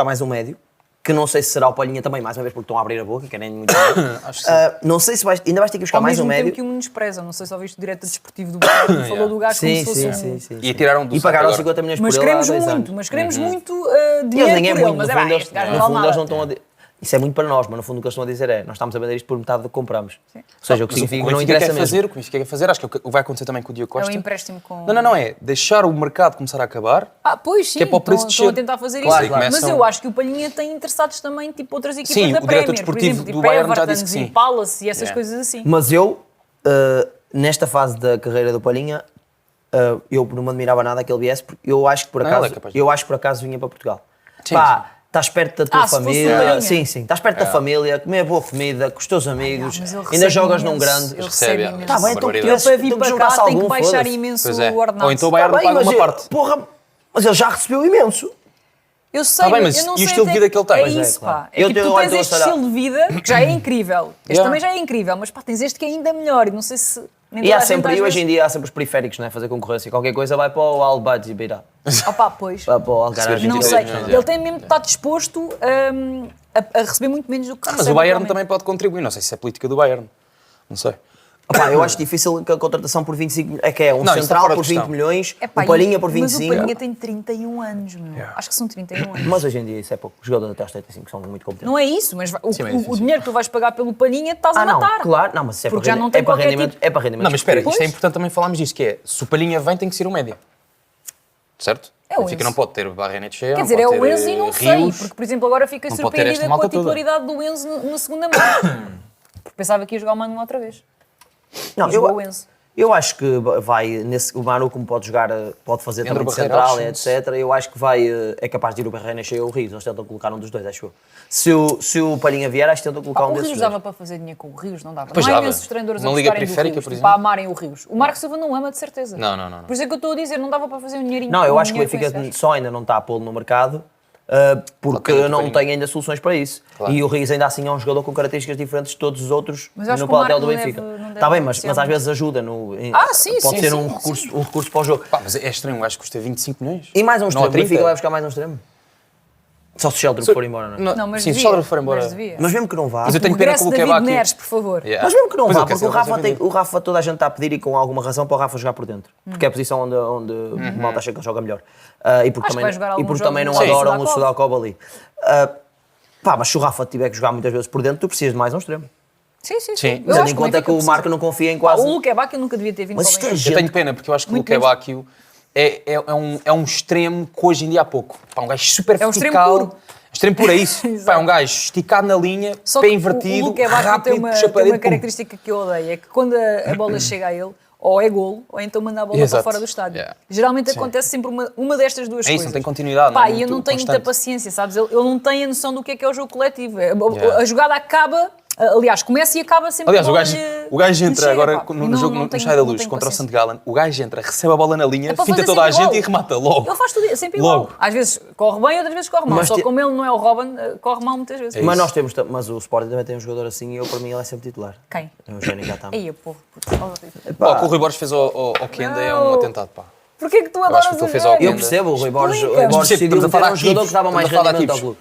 mais um médio, que não sei se será o Palhinha também, mais uma vez porque estão a abrir a boca, que querem muito Acho que sim. não sei se ainda vais ter que ir buscar Ao mais um mesmo tempo médio. que o menosprezam. Não sei se ouviste o direto desportivo do Bayern, falou do gajo como Sim, se fosse sim, um... sim, sim. E tiraram do E saco pagaram agora. 50 milhões Mas por ele há queremos 2 muito, anos. mas queremos muito E eles dinheiro nem é por ele. muito, Mas no é fundo, bem, este gajo não no vale fundo eles não nada. estão a... Isso é muito para nós, mas no fundo o que eles estão a dizer é nós estamos a vender isto por metade do que compramos. Ou seja, o que Mas significa o que não Benfica interessa quer mesmo. fazer, o que o Benfica quer fazer, acho que é o que vai acontecer também com o Diogo É Costa. um empréstimo com... Não, é deixar o mercado começar a acabar. Pois sim, que é para o preço estão a descer. tentar fazer Claro, isso. claro. Mas Começam- eu acho que o Palhinha tem interessados também, tipo outras equipas Sim, da o diretor Premier, por desportivo exemplo, do tipo Bayern já Everton disse que e sim. Palace e essas Yeah. coisas assim. Mas eu, nesta fase da carreira do Palhinha, eu não me admirava nada que ele viesse, porque eu acho que por Não, acaso, ele é capaz de- eu acho que por acaso vinha para Portugal. Sim, Pá, estás perto da tua se fosse o família, Palhinha. sim, estás perto da família, comer boa comida, com os teus amigos, Mas ele ainda recebe jogas imenso, num grande. ele Recebe, recebe é. imenso. Tá bem, então barbaridade. Ele para vir tem que para juntar-se cá tem algum, que baixar foda-se. imenso Pois é. o ordenado. Ou então o Tá Bayern bem, paga mas uma parte. porra, mas ele já recebeu imenso. Eu sei, Tá bem, mas eu não e o sei estilo de até- vida que ele tem? É Pois é, isso, claro. pá. É Eu que tenho- tu olha, tens estou a este olhar. estilo de vida que já é incrível. Este Yeah. também já é incrível, mas pá, tens este que é ainda melhor e não sei se... nem E toda há a gente sempre, às e hoje vezes- em dia há sempre os periféricos, né? Fazer concorrência. Qualquer coisa vai para o Albades e Beirá. Opá, pois. Vai para o Algarve. Receber Não 22 sei. milhões, Ele tem mesmo de estar disposto a receber muito menos do que Mas recebe o Bayern atualmente. também pode contribuir. Não sei se é política do Bayern. Não sei. Opá, eu acho difícil que a contratação por 25 milhões. É que é um Não, isso está central fora de por 20 questão. milhões, Epá, o Palhinha por Mas 25. o Palhinha tem 31 anos, meu. Acho que são 31 anos. Mas hoje em dia isso é pouco. Os jogadores até aos 35 são muito competentes. Não é isso, mas Sim, mas o dinheiro que tu vais pagar pelo Palhinha estás a não, matar. claro. Não, mas isso é Porque para, já não tem é para qualquer rendimento. tipo- É para rendimento. Não, mas espera, isto é Pois. importante também falarmos disto, que é, se o Palhinha vem, tem que ser o média. Certo? É o Benfica Enzo. não pode ter Barrenetes cheia, Quer não dizer, é pode o ter, Enzo e não sei, Rios. porque, por exemplo, agora fiquei Não pode ter esta surpreendida com a malta toda. titularidade do Enzo na segunda mão. Porque pensava que ia jogar o Manu outra vez. Não, E jogou o Enzo. eu acho que vai nesse. O Manu, como pode jogar, pode fazer Entra também o de Barreira central, Alves. etc. Eu acho que vai. É capaz de ir o Barreira cheio ou o Rios. Eles tentam colocar um dos dois, acho eu. Se o Palhinha vier, acho que tentam colocar um O desses Rios dois. dava para fazer dinheiro com o Rios, não dava. Pois não há dava. imensos treinadores Uma a liga gostarem do periférica, Rios, por tipo, exemplo. a amarem o Rios. O Marco Silva não ama, de certeza. Não. Por isso é que eu estou a dizer, não dava para fazer um dinheirinho. Não, eu um acho que o dinheiro com Benfica esse gajo. só ainda não está a pô-lo no mercado porque Depende do não Palhinha. tem ainda soluções para isso. Claro. E o Rios ainda assim é um jogador com características diferentes de todos os outros Mas eu acho no que o plantel Marco do não Benfica. deve- não deve Está bem, mas apreciar às muito. vezes ajuda. Sim, pode sim, ser sim, um recurso para o jogo. Pá, mas é estranho, um gajo que custa 25 milhões. E mais um Não, extremo. a O Benfica 30. vai buscar mais um extremo. Só se o Sheldon for embora, não é? Não, mas Sim, se devia. o Sheldon for embora. Mas devia. Mas mesmo que não vá. Mas eu tenho O pena que regresso o de Luque David aqui. Neres, por favor. Yeah. Mas mesmo que não Pois vá, eu quero porque o saber Rafa, vendido. o Rafa toda a gente está a pedir e com alguma razão para o Rafa jogar por dentro. Porque é a posição onde o Malta acha que ele joga melhor. E porque Acho que vai jogar também, e alguns porque também não jogos no adoram o Sudakov. Sudakov ali. Mas se o Rafa tiver que jogar muitas vezes por dentro, tu precisas de mais um extremo. Sim, sim, Sim. sim. Eu Tendo acho em que conta Benfica que o precisa. Marco não confia em Pá, quase. o Luque Bacchio nunca devia ter vindo Mas para o isto é Benfica. Eu gente. tenho pena, porque eu acho que o Muito Luque Bacchio é um extremo que hoje em dia há pouco. Pá, um gajo super É um extremo vertical. puro. Extremo puro é isso. Pá, é um gajo esticado na linha, Só pé que invertido, o Luque Bacchio rápido, tem uma puxa para dentro, pum. característica que eu odeio, é que quando a bola chega a ele, ou é golo, ou então manda a bola Exato. para fora do estádio. Yeah. Geralmente acontece sempre uma destas duas É isso, coisas. não tem continuidade, Pá, não é e eu muito não tenho muita constante. paciência, sabes? Ele não tem a noção do que é o jogo coletivo. Yeah. A jogada acaba, aliás, começa e acaba sempre Aliás, com a o bola gajo lhe entra chega, agora pá. no E não- jogo não no tenho- Estádio da não Luz tenho contra o paciência. St. Gallen. O gajo entra, recebe a bola na linha, É para finta fazer toda a sempre gente e igual. remata logo. Ele faz tudo sempre igual. Logo. Às vezes corre bem, outras vezes corre mal. Mas Só te- como ele não é o Robin, corre mal muitas vezes. É Mas isso. nós temos. Mas o Sporting também tem um jogador assim e eu, para mim, ele é sempre titular. Quem? É o Eugénio Gatama. Aí, porra. Pá, o que o Rui Borges fez ao Kenda é um Não. atentado, pá. Porquê que tu acho adoras que o que ele o fez ao Eugénio? Eu percebo, o Rui Borges, o Rui Explica. Borges decidiu Estamos a meter falar um de jogador equipes, que dava mais estamos a falar de rendimento ao clube.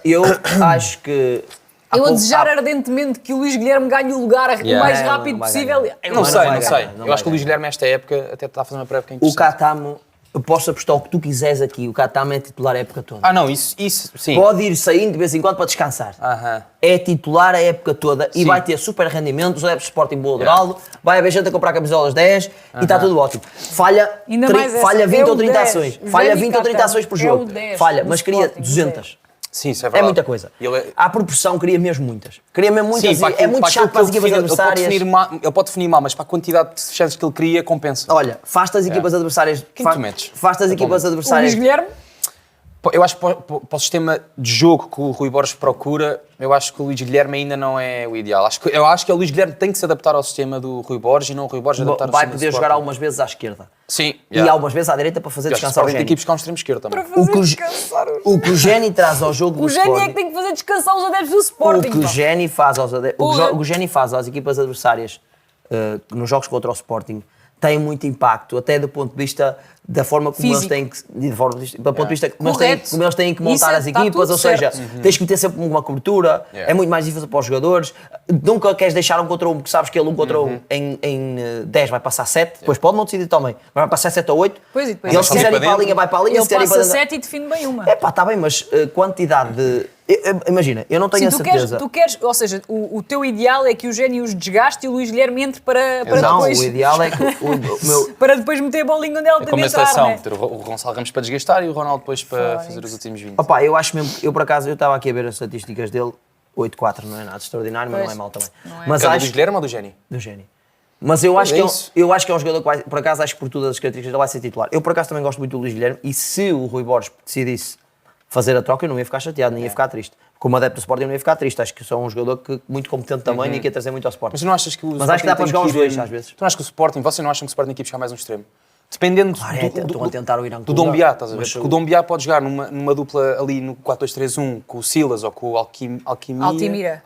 Eu acho que. há Eu a pouco- desejar há- ardentemente que o Luís Guilherme ganhe o lugar o Yeah. mais Não, rápido não vai possível. ganhar. Eu Não Mas sei, vai não ganhar, sei. não Eu vai acho que o Luís ganhar. Guilherme, nesta época, até está a fazer uma pré-época O interessante. Catamo, eu posso apostar o que tu quiseres aqui. O Catamo é titular a época toda. Ah, não, isso sim. Pode ir saindo de vez em quando para descansar. Aham. É titular a época toda e Sim. vai ter super rendimento. Os adeptos de Sporting vão adorá-lo. Vai haver gente a comprar camisolas 10 e está tudo ótimo. Falha, Ainda mais essa, falha 20 é ou o 30 10. ações. O Falha Jenny 20 ou 30 Catamo ações por é jogo. o 10 Falha, do mas queria Sporting, o 200. Sim, isso é É verdade. muita coisa. Ele é... À proporção, queria mesmo muitas. Queria mesmo muitas. para e é aquilo- muito aquilo chato para as que equipas ele adversárias. ele pode definir mal, mas para a quantidade de chances que ele cria, compensa. Olha, faz-te as equipas adversárias. Quem tu metes? Faz-te as equipas O Luís adversárias. Guilherme, Eu acho que para o sistema de jogo que o Rui Borges procura, eu acho que o Luís Guilherme ainda não é o ideal. Eu acho que o Luís Guilherme tem que se adaptar ao sistema do Rui Borges e não o Rui Borges adaptar ao Vai sistema do poder jogar Sporting. algumas vezes à esquerda. Sim. E algumas vezes à direita para fazer Eu acho que o descansar o Sporting tem Génio. que ir buscar um extremo esquerdo também. para O fazer que o, descansar o que o Génio traz ao jogo do O Génio é que Sporting. tem que fazer descansar os adeptos do O Sporting. que o pá. Génio faz aos Porra. o que o Génio faz às equipas adversárias nos jogos contra o Sporting tem muito impacto, até do ponto de vista da forma como Físico. eles têm que, do ponto de vista como Correto. como eles têm que Isso montar é- as está equipas, tudo ou seja, certo. tens que meter sempre uma cobertura, é muito mais difícil para os jogadores, nunca queres deixar um contra um, porque sabes que ele um contra um em 10 vai passar 7, depois pode não decidir também, mas vai passar 7 ou 8, Pois, e depois e eles se ele quiserem ir para para a dentro. linha, vai para a linha, Ele se quiserem ir para passa dentro. 7 e define bem uma. É pá, está bem, mas quantidade de... Imagina, eu não tenho Sim, a certeza. tu queres, ou seja, o teu ideal é que o Génio os desgaste e o Luís Guilherme entre para Não, depois, o ideal é que o meu... para depois meter a bolinha onde ela tem Como de na entrar, seleção, né? ter o Gonçalo Ramos para desgastar e o Ronaldo depois para Fónix. fazer os últimos 20. Opa, eu acho mesmo, eu por acaso, eu estava aqui a ver as estatísticas dele, 8-4 não é nada extraordinário, mas Pois, não é mau também. não é. Mas Que é do acho... Luís Guilherme ou do Génio? Do Génio. Mas eu acho, É que isso. eu acho que é um jogador que vai, por acaso, acho que por todas as características ele vai ser titular. Eu por acaso também gosto muito do Luís Guilherme e se o Rui Borges decidisse fazer a troca, eu não ia ficar chateado, nem ia ficar triste. Como adepto do Sporting, eu não ia ficar triste. Acho que sou um jogador muito competente também e que ia trazer muito ao Sporting. Mas tu não achas que o Mas acho que dá para Sporting jogar tem os que dois, ir- às vezes. Tu não achas que o Sporting, vocês não acham que o Sporting tem que ir buscar mais um extremo? Dependendo Claro, estão a tentar o Irã do Clube, Dombiá, estás a ver? mas Porque o Dombiá pode jogar numa dupla ali no 4-2-3-1 com o Silas ou com o Altimira,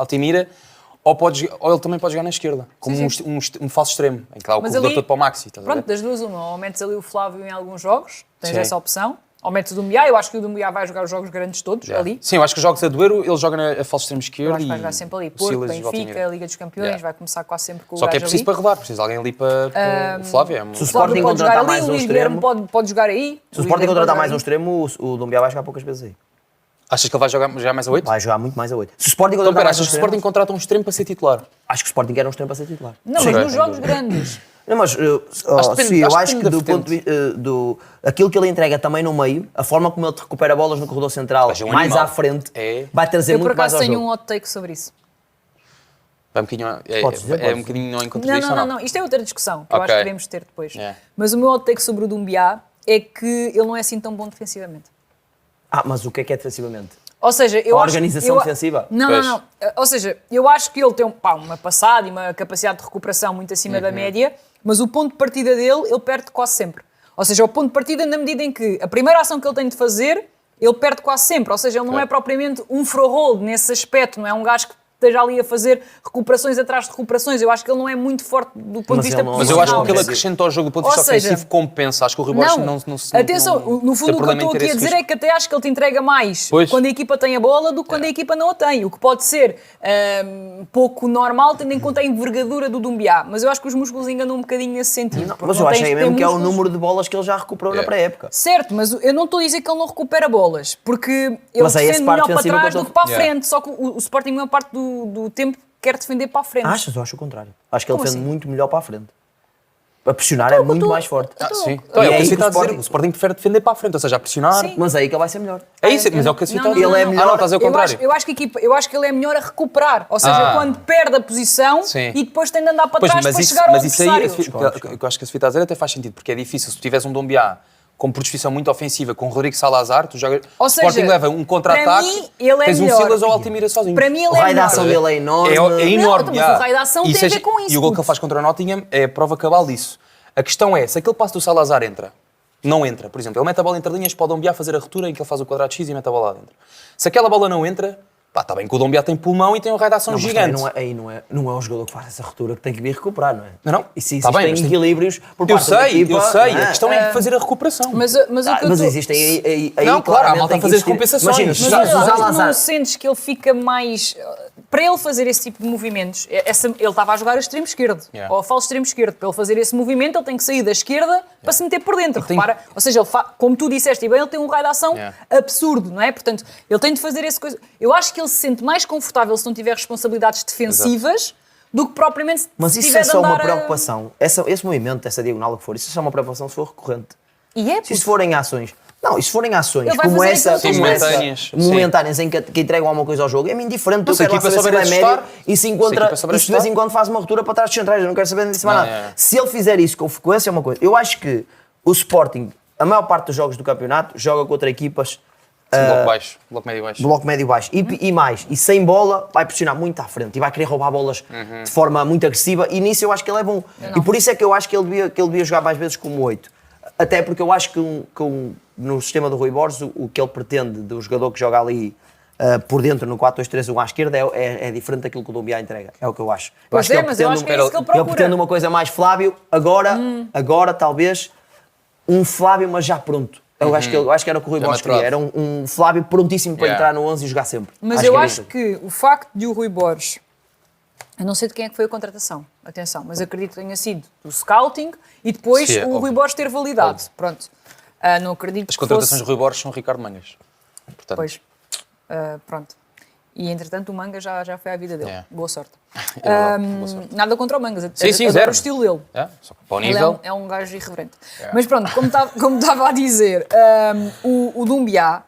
ou ele também pode jogar na esquerda, como um falso extremo, em que lá o Mas corredor ali- todo para o Maxi, estás a ver? Pronto, das duas uma, ou metes ali o Flávio em alguns jogos, tens Sim. essa opção, Ou metes o Doumbia, eu acho que o Doumbia vai jogar os jogos grandes todos ali. Sim, eu acho que os jogos a Dueiro, ele joga a falso extremo Eu esquerdo acho que e vai jogar sempre ali. o Porto, Silas volta e Benfica, meia. Liga dos Campeões, vai começar quase sempre com o Só que é gajo preciso ali. para rodar, precisa de alguém ali para o Flávio. Se o O Flávio Sporting pode jogar contratar ali, mais o um Luís Guilherme extremo, pode jogar aí. se o Sporting contratar mais um extremo, o Doumbia vai jogar poucas vezes aí. Achas que ele vai jogar mais a 8? Vai jogar muito mais a 8. Se o Sporting Então, contratar pera, mais um achas que o Sporting extremo, contrata um extremo para ser titular? acho que o Sporting era um extremo para ser titular. Não, Sim. mas nos jogos grandes. Não, mas depende- sim, eu acho que acho que depende do da ponto de aquilo que ele entrega também no meio, a forma como ele te recupera bolas no corredor central, Mas é um mais animal. à frente, É. vai trazer Eu por muito mais acaso ao tenho jogo. um hot take sobre isso. Vai um bocadinho, Podes dizer, é podes. um bocadinho não em Não, contradição, não. Isto é outra discussão que eu acho Ok. que devemos ter depois. Yeah. Mas o meu hot take sobre o Doumbia é que ele não é assim tão bom defensivamente. Mas o que é defensivamente? Ou seja, eu A acho, organização eu- defensiva? Não, Pois. não. Ou seja, eu acho que ele tem uma passada e uma capacidade de recuperação muito acima da média, mas o ponto de partida dele, ele perde quase sempre. Ou seja, o ponto de partida na medida em que a primeira ação que ele tem de fazer, ele perde quase sempre. Ou seja, ele não é propriamente um throw-hold nesse aspecto, não é um gajo que esteja ali a fazer recuperações atrás de recuperações. Eu acho que ele não é muito forte do ponto Mas de vista ele não- Mas eu acho que o que ele Mas- acrescenta ao jogo do ponto de vista Ou seja, ofensivo compensa. Acho que o Rui Borges não se... atenção, no tem fundo o que eu problema em estou ter aqui a esse dizer risco. é que até acho que ele te entrega mais Pois. quando a equipa tem a bola do que quando a equipa não a tem, o que pode ser pouco normal tendo em conta a envergadura do Doumbia, mas eu acho que os músculos enganam um bocadinho nesse sentido. porque Mas não eu acho tens aí de ter mesmo que é o músculos. número de bolas que ele já recuperou na pré-época. Certo, mas eu não estou a dizer que ele não recupera bolas, porque ele Mas é esse defende parte melhor para defensiva trás que eu do que para a Yeah. frente, só que o Sporting a maior parte do tempo quer defender para a frente. Achas? Eu acho o contrário. Acho que ele Como defende assim? muito melhor para a frente. A pressionar é muito mais forte. Sim. Então é E o que aí a que o está a dizer. Sporting- O Sporting prefere defender para a frente, ou seja, a pressionar. Sim. Mas aí que ele vai ser melhor. É isso, mas é o que a está a dizer. Ele é melhor- Não, estás a dizer o contrário. Eu acho que ele é melhor a recuperar, ou seja, quando perde a posição Sim. e depois tem de andar para Pois, trás mas para isso, chegar ao mas isso aí, adversário. eu acho que a Sofia está a dizer até faz sentido, porque é difícil. Se tu tiveres um Doumbia com predisposição muito ofensiva, com o Rodrigo Salazar, tu jogas. Ou O Sporting seja, leva um para contra-ataque, mim, ele é tens um melhor. Silas ou Altimira sozinho. Para mim ele O é raio de melhor. ação dele é enorme. É enorme. Não, mas o raio de ação E tem a ver com isso, E o gol que puto. ele faz contra o Nottingham é a prova cabal disso. A questão é, se aquele passo do Salazar entra, não entra, por exemplo, ele mete a bola entre linhas para o Doumbia fazer a ruptura em que ele faz o quadrado X e mete a bola lá dentro. Se aquela bola não entra, pá, está bem que o Doumbia tem pulmão e tem um raio de ação Não, mas gigante. também não é o jogador que faz essa ruptura que tem que vir recuperar, não é? Não? E se Tá bem, existem mas tem- equilíbrios por Eu parte da sei, equipa, eu sei. não é? A questão é fazer a recuperação. Mas o que eu Mas tô- existem aí Não, claro, há claramente malta tem a que fazer as existir. compensações. Imagina, Mas se Mas o não Salazar... sentes que ele fica mais... Para ele fazer esse tipo de movimentos, ele estava a jogar a extremo esquerdo, Yeah. ou a falso extremo esquerdo. Para ele fazer esse movimento, ele tem que sair da esquerda para se meter por dentro. Tem- Repara, ou seja, como tu disseste e bem, ele tem um raio de ação Yeah. absurdo, não é? Portanto, ele tem de fazer essa coisa. Eu acho que ele se sente mais confortável se não tiver responsabilidades defensivas do que propriamente se Mas tiver isso é de só uma andar a- preocupação. Esse movimento, essa diagonal, o que for, isso é só uma preocupação se for recorrente. E é, Se isso forem ações... Não, e se forem ações Ele vai como fazer essa, aquilo que como ele essa, momentâneas, sim. momentâneas em que entregam alguma coisa ao jogo, é-me indiferente. Eu Se a quero lá equipa saber se ele é souber médio ajustar, e se se a encontra, equipa souber e se de vez em ajustar. quando faz uma ruptura para trás dos centrais. Eu não quero saber disso mais Não, nada. é. Se ele fizer isso com frequência é uma coisa. Eu acho que o Sporting, a maior parte dos jogos do campeonato, joga contra equipas Bloco baixo, bloco médio baixo. bloco médio-baixo e mais, e sem bola vai pressionar muito à frente e vai querer roubar bolas de forma muito agressiva e nisso eu acho que ele é bom. E por isso é que eu acho que ele devia jogar mais vezes como 8. Até porque eu acho que no sistema do Rui Borges o que ele pretende do jogador que joga ali por dentro no 4-2-3-1 à esquerda é diferente daquilo que o Doumbia entrega. É o que eu acho. Pois é, mas eu acho que é isso que ele procura. Ele pretende uma coisa mais Flávio, agora talvez um Flávio mas já pronto. Eu acho que era o que o Rui Já Borges queria. maturado. Era um Flávio prontíssimo para Yeah. entrar no 11 e jogar sempre. Mas que eu era acho isso. que o facto de o Rui Borges, eu não sei de quem é que foi a contratação, atenção, mas acredito que tenha sido do scouting e depois Sim, é o Rui óbvio. Borges ter validado. Pronto. Não acredito As que contratações fosse... de Rui Borges são Ricardo Mangas. Portanto, Pois. Pronto. E entretanto o Manga já foi à vida dele. Yeah. Boa sorte. É verdade, boa sorte. Nada contra o Mangas, Sim, sim, adoro zero. o estilo dele. É, só que para o Ele nível... é um gajo irreverente. Mas pronto, como estava a dizer, o Doumbia,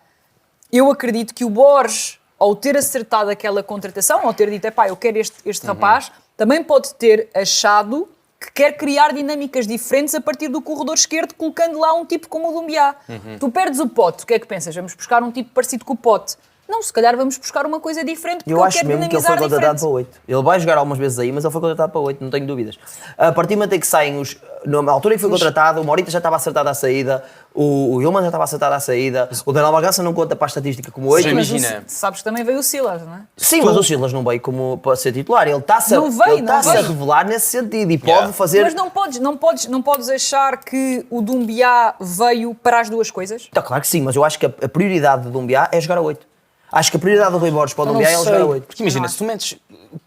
eu acredito que o Borges, ao ter acertado aquela contratação, ao ter dito, epá, eu quero este rapaz, também pode ter achado que quer criar dinâmicas diferentes a partir do corredor esquerdo, colocando lá um tipo como o Doumbia. Tu perdes o Pote, o que é que pensas? Vamos buscar um tipo parecido com o Pote. Não, se calhar vamos buscar uma coisa diferente porque Eu acho mesmo que ele foi dinamizar contratado diferente. para 8. Ele vai jogar algumas vezes aí, mas ele foi contratado para 8, não tenho dúvidas. A partir do momento em que saem os... Na altura em que foi contratado, o Morita já estava acertado à saída, o Hillman já estava acertado à saída, o Daniel Bargança não conta para a estatística como 8. Sim, Mas imagina. sabes que também veio o Silas, não é? Sim, mas o Silas não veio como para ser titular. Ele está-se Não veio, a veio. revelar nesse sentido e Yeah. pode fazer... Mas não podes achar que o Doumbia veio para as duas coisas? Então, claro que sim, mas eu acho que a prioridade do Doumbia é jogar a 8. Acho que a prioridade do Rui Borges para o Eu Doumbia é não ele jogar a sei. 8. Porque imagina, se tu metes...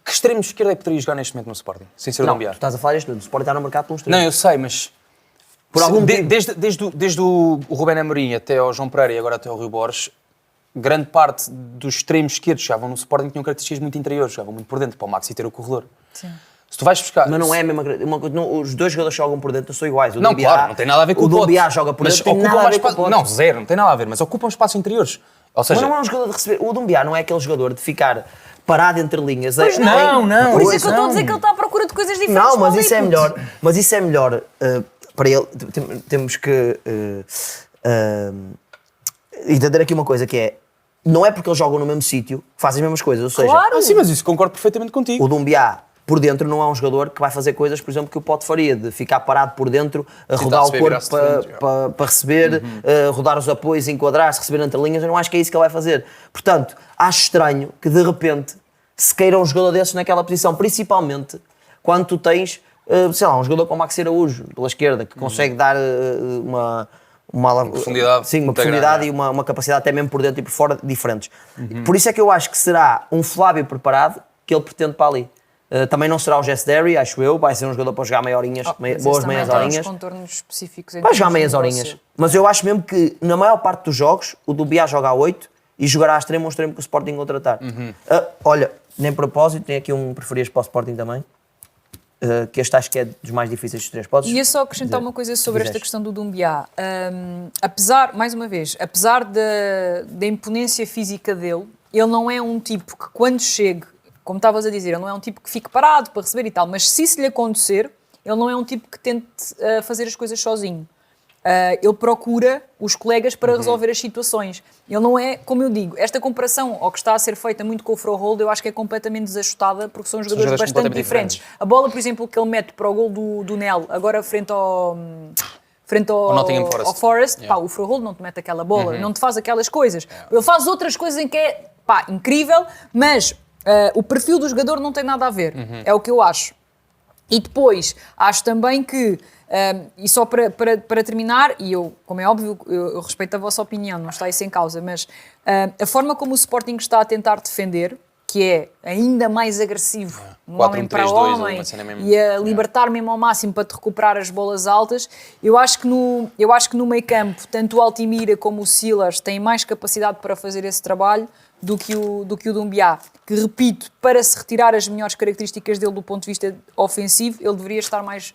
Que extremo de esquerda é que poderia jogar neste momento no Sporting? Sem ser o Não, Doumbia? tu estás a falar isto tudo. O Sporting está no mercado por uns Não, eu sei, mas... Por algum motivo. Desde o Rubén Amorim até ao João Pereira e agora até ao Rui Borges, grande parte dos extremos esquerdos que jogavam no Sporting tinham características muito interiores, jogavam muito por dentro, para o Maxi ter o corredor. Sim. Se tu vais buscar... Mas não é a mesma os dois jogadores que jogam por dentro são iguais. O Não, Doumbia- claro, não tem nada a ver com o Pote. Doumbia joga por Mas dentro, tem ocupam nada a mais ver com o espaço. Pote. Não, zero, não tem nada a ver, mas ocupam espaços interiores. Ou seja, Mas não é um jogador de receber. O Doumbia não é aquele jogador de ficar parado entre linhas. Pois não, não. Por isso é que eu Pois estou a dizer que ele está à procura de coisas diferentes. Não, mas para isso é ali, melhor. Mas isso é melhor para ele. Temos que entender aqui uma coisa que é. Não é porque eles jogam no mesmo sítio que fazem as mesmas coisas. Ou seja, Claro. sim, mas isso concordo perfeitamente contigo. o Doumbia por dentro não é um jogador que vai fazer coisas, por exemplo, que o Pote faria, de ficar parado por dentro, a rodar o receber, corpo virar-se de frente, para receber, rodar os apoios, enquadrar-se, receber entre linhas. Eu não acho que é isso que ele vai fazer. Portanto, acho estranho que de repente se queira um jogador desses naquela posição, principalmente quando tu tens, sei lá, um jogador como o Maxi Araújo, pela esquerda, que consegue dar uma profundidade sim, uma muito profundidade grande, e uma capacidade até mesmo por dentro e por fora diferentes. Por isso é que eu acho que será um Flávio preparado que ele pretende para ali. Também não será o Jess Derry, acho eu, vai ser um jogador para jogar meia horinhas, Mas boas esse também meias tem uns horinhas. contornos específicos. em Vai jogar termos de meias negócio. horinhas. Mas eu acho mesmo que na maior parte dos jogos o Doumbia joga a 8 e jogará a extremo um extremo que o Sporting contratar. Olha, nem propósito, tem aqui um preferias para o Sporting também, que este acho que é dos mais difíceis dos três. Podes E é só acrescentar dizer, uma coisa se sobre esta quiseres. questão do Doumbia. Apesar, mais uma vez, apesar da imponência física dele, ele não é um tipo que quando chegue, como estavas a dizer, ele não é um tipo que fique parado para receber e tal, mas se isso lhe acontecer, ele não é um tipo que tente fazer as coisas sozinho. Ele procura os colegas para resolver as situações. Ele não é, como eu digo, esta comparação ao que está a ser feita muito com o Frohold, eu acho que é completamente desajustada porque são jogadores jogadores bastante completamente diferentes. A bola, por exemplo, que ele mete para o gol do Nel, agora frente ao Nottingham Forest. ao Forest, Yeah. pá, o Frohold não te mete aquela bola, não te faz aquelas coisas. Ele faz outras coisas em que é, pá, incrível, mas o perfil do jogador não tem nada a ver. É o que eu acho. E depois, acho também que, e só para terminar, e eu, como é óbvio, eu respeito a vossa opinião, não está isso em causa, mas a forma como o Sporting está a tentar defender, que é ainda mais agressivo, no 4-1-3-2, homem para ou homem, uma cena mesmo. e a libertar mesmo ao máximo para te recuperar as bolas altas, eu acho que no meio campo, tanto o Altimira como o Silas têm mais capacidade para fazer esse trabalho do que o Doumbia, que, repito, para se retirar as melhores características dele do ponto de vista ofensivo, ele deveria estar mais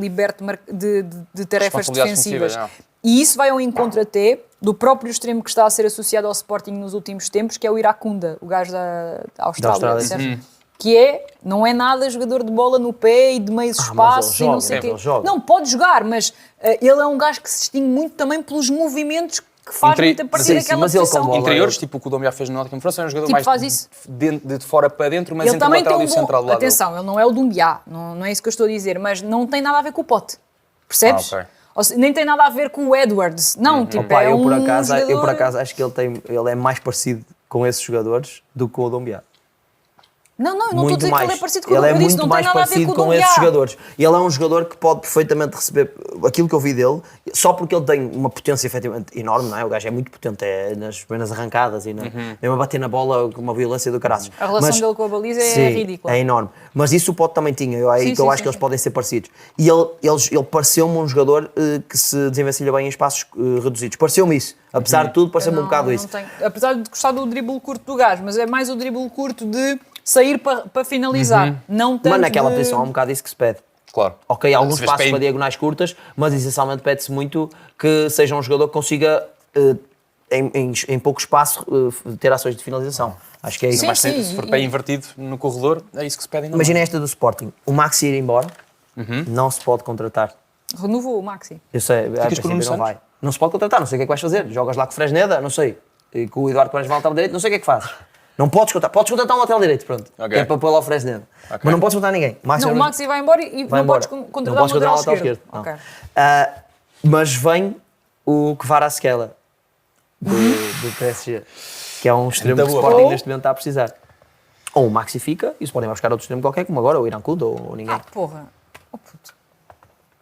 liberto de tarefas Responsabilidades defensivas. defensivas, E isso vai ao encontro até do próprio extremo que está a ser associado ao Sporting nos últimos tempos, que é o Iracunda, o gajo da Austrália. Austrália, certo? Que não é nada jogador de bola no pé e de meios mas espaços ele e não joga, sei o quê. ele joga. Não, pode jogar, mas ele é um gajo que se distingue muito também pelos movimentos que faz muito a partir Sim, sim, daquela mas ele com posição. bola- Interiores, tipo o que o Doumbia fez no Nottingham Forest, é um jogador Tipo, mais faz isso. de fora para dentro, mas Ele entre o também tem lateral e um o central do bom... lado dele. Atenção, ele não é o Doumbia, não é isso que eu estou a dizer, mas não tem nada a ver com o Pote. Percebes? Ok. Ou seja, nem tem nada a ver com o Edwards. Não, tipo, Opa, é eu, um por acaso, eu por jogador- acaso acho que ele é mais parecido com esses jogadores do que com o Doumbia. Não, eu não estou a Muito dizer mais. que ele é parecido com o Ele é Doumbia, isso muito não mais tem nada a ver parecido com o com Doumbia. esses jogadores. Ele é um jogador que pode perfeitamente receber aquilo que eu vi dele, só porque ele tem uma potência efetivamente enorme, não é? O gajo é muito potente, é nas primeiras arrancadas e mesmo a bater na bola com uma violência do caraças. A relação dele com a baliza é sim, ridícula. É enorme. Mas isso o Pote também tinha, aí Sim, que eu sim, acho sim, que eles sim. podem ser parecidos. E ele pareceu-me um jogador que se desenvencilha bem em espaços reduzidos. Pareceu-me isso. Apesar de tudo, pareceu-me um bocado isso. Apesar de gostar do drible curto do gajo, mas é mais o drible curto de sair para finalizar. Não tanto Mas naquela de... posição é um bocado isso que se pede. Claro. Ok, alguns Se vês passos bem- para diagonais curtas, mas essencialmente pede-se muito que seja um jogador que consiga, em pouco espaço, ter ações de finalização. Acho que é isso. Sim, Mas sim. se for pé invertido no corredor, é isso que se pede. Imagina esta do Sporting. O Maxi ir embora, não se pode contratar. Renovou o Maxi. Eu sei, a com o Nuno princípio não Santos? vai. Não se pode contratar, não sei o que é que vais fazer. Jogas lá com o Fresneda, não sei. e que o Eduardo Quaresma é lateral direito, não sei o que é que fazes. Não podes contratar um lateral direito, pronto. Ok. Que é para pôr lá o Fresneda. Ok. Mas não podes contratar ninguém. Não, o Maxi vai embora e vai não embora. podes Não contratar podes um lateral contratar esquerdo. não. Ok. Mas vem o Kvaratskhelia do PSG, que é um extremo que o Muito boa. Sporting Ou- neste momento está a precisar. Ou o Maxi fica e o Sporting vai buscar outro extremo qualquer, como agora, o Irã Kudo ou ninguém. Ah, porra. Oh, puto.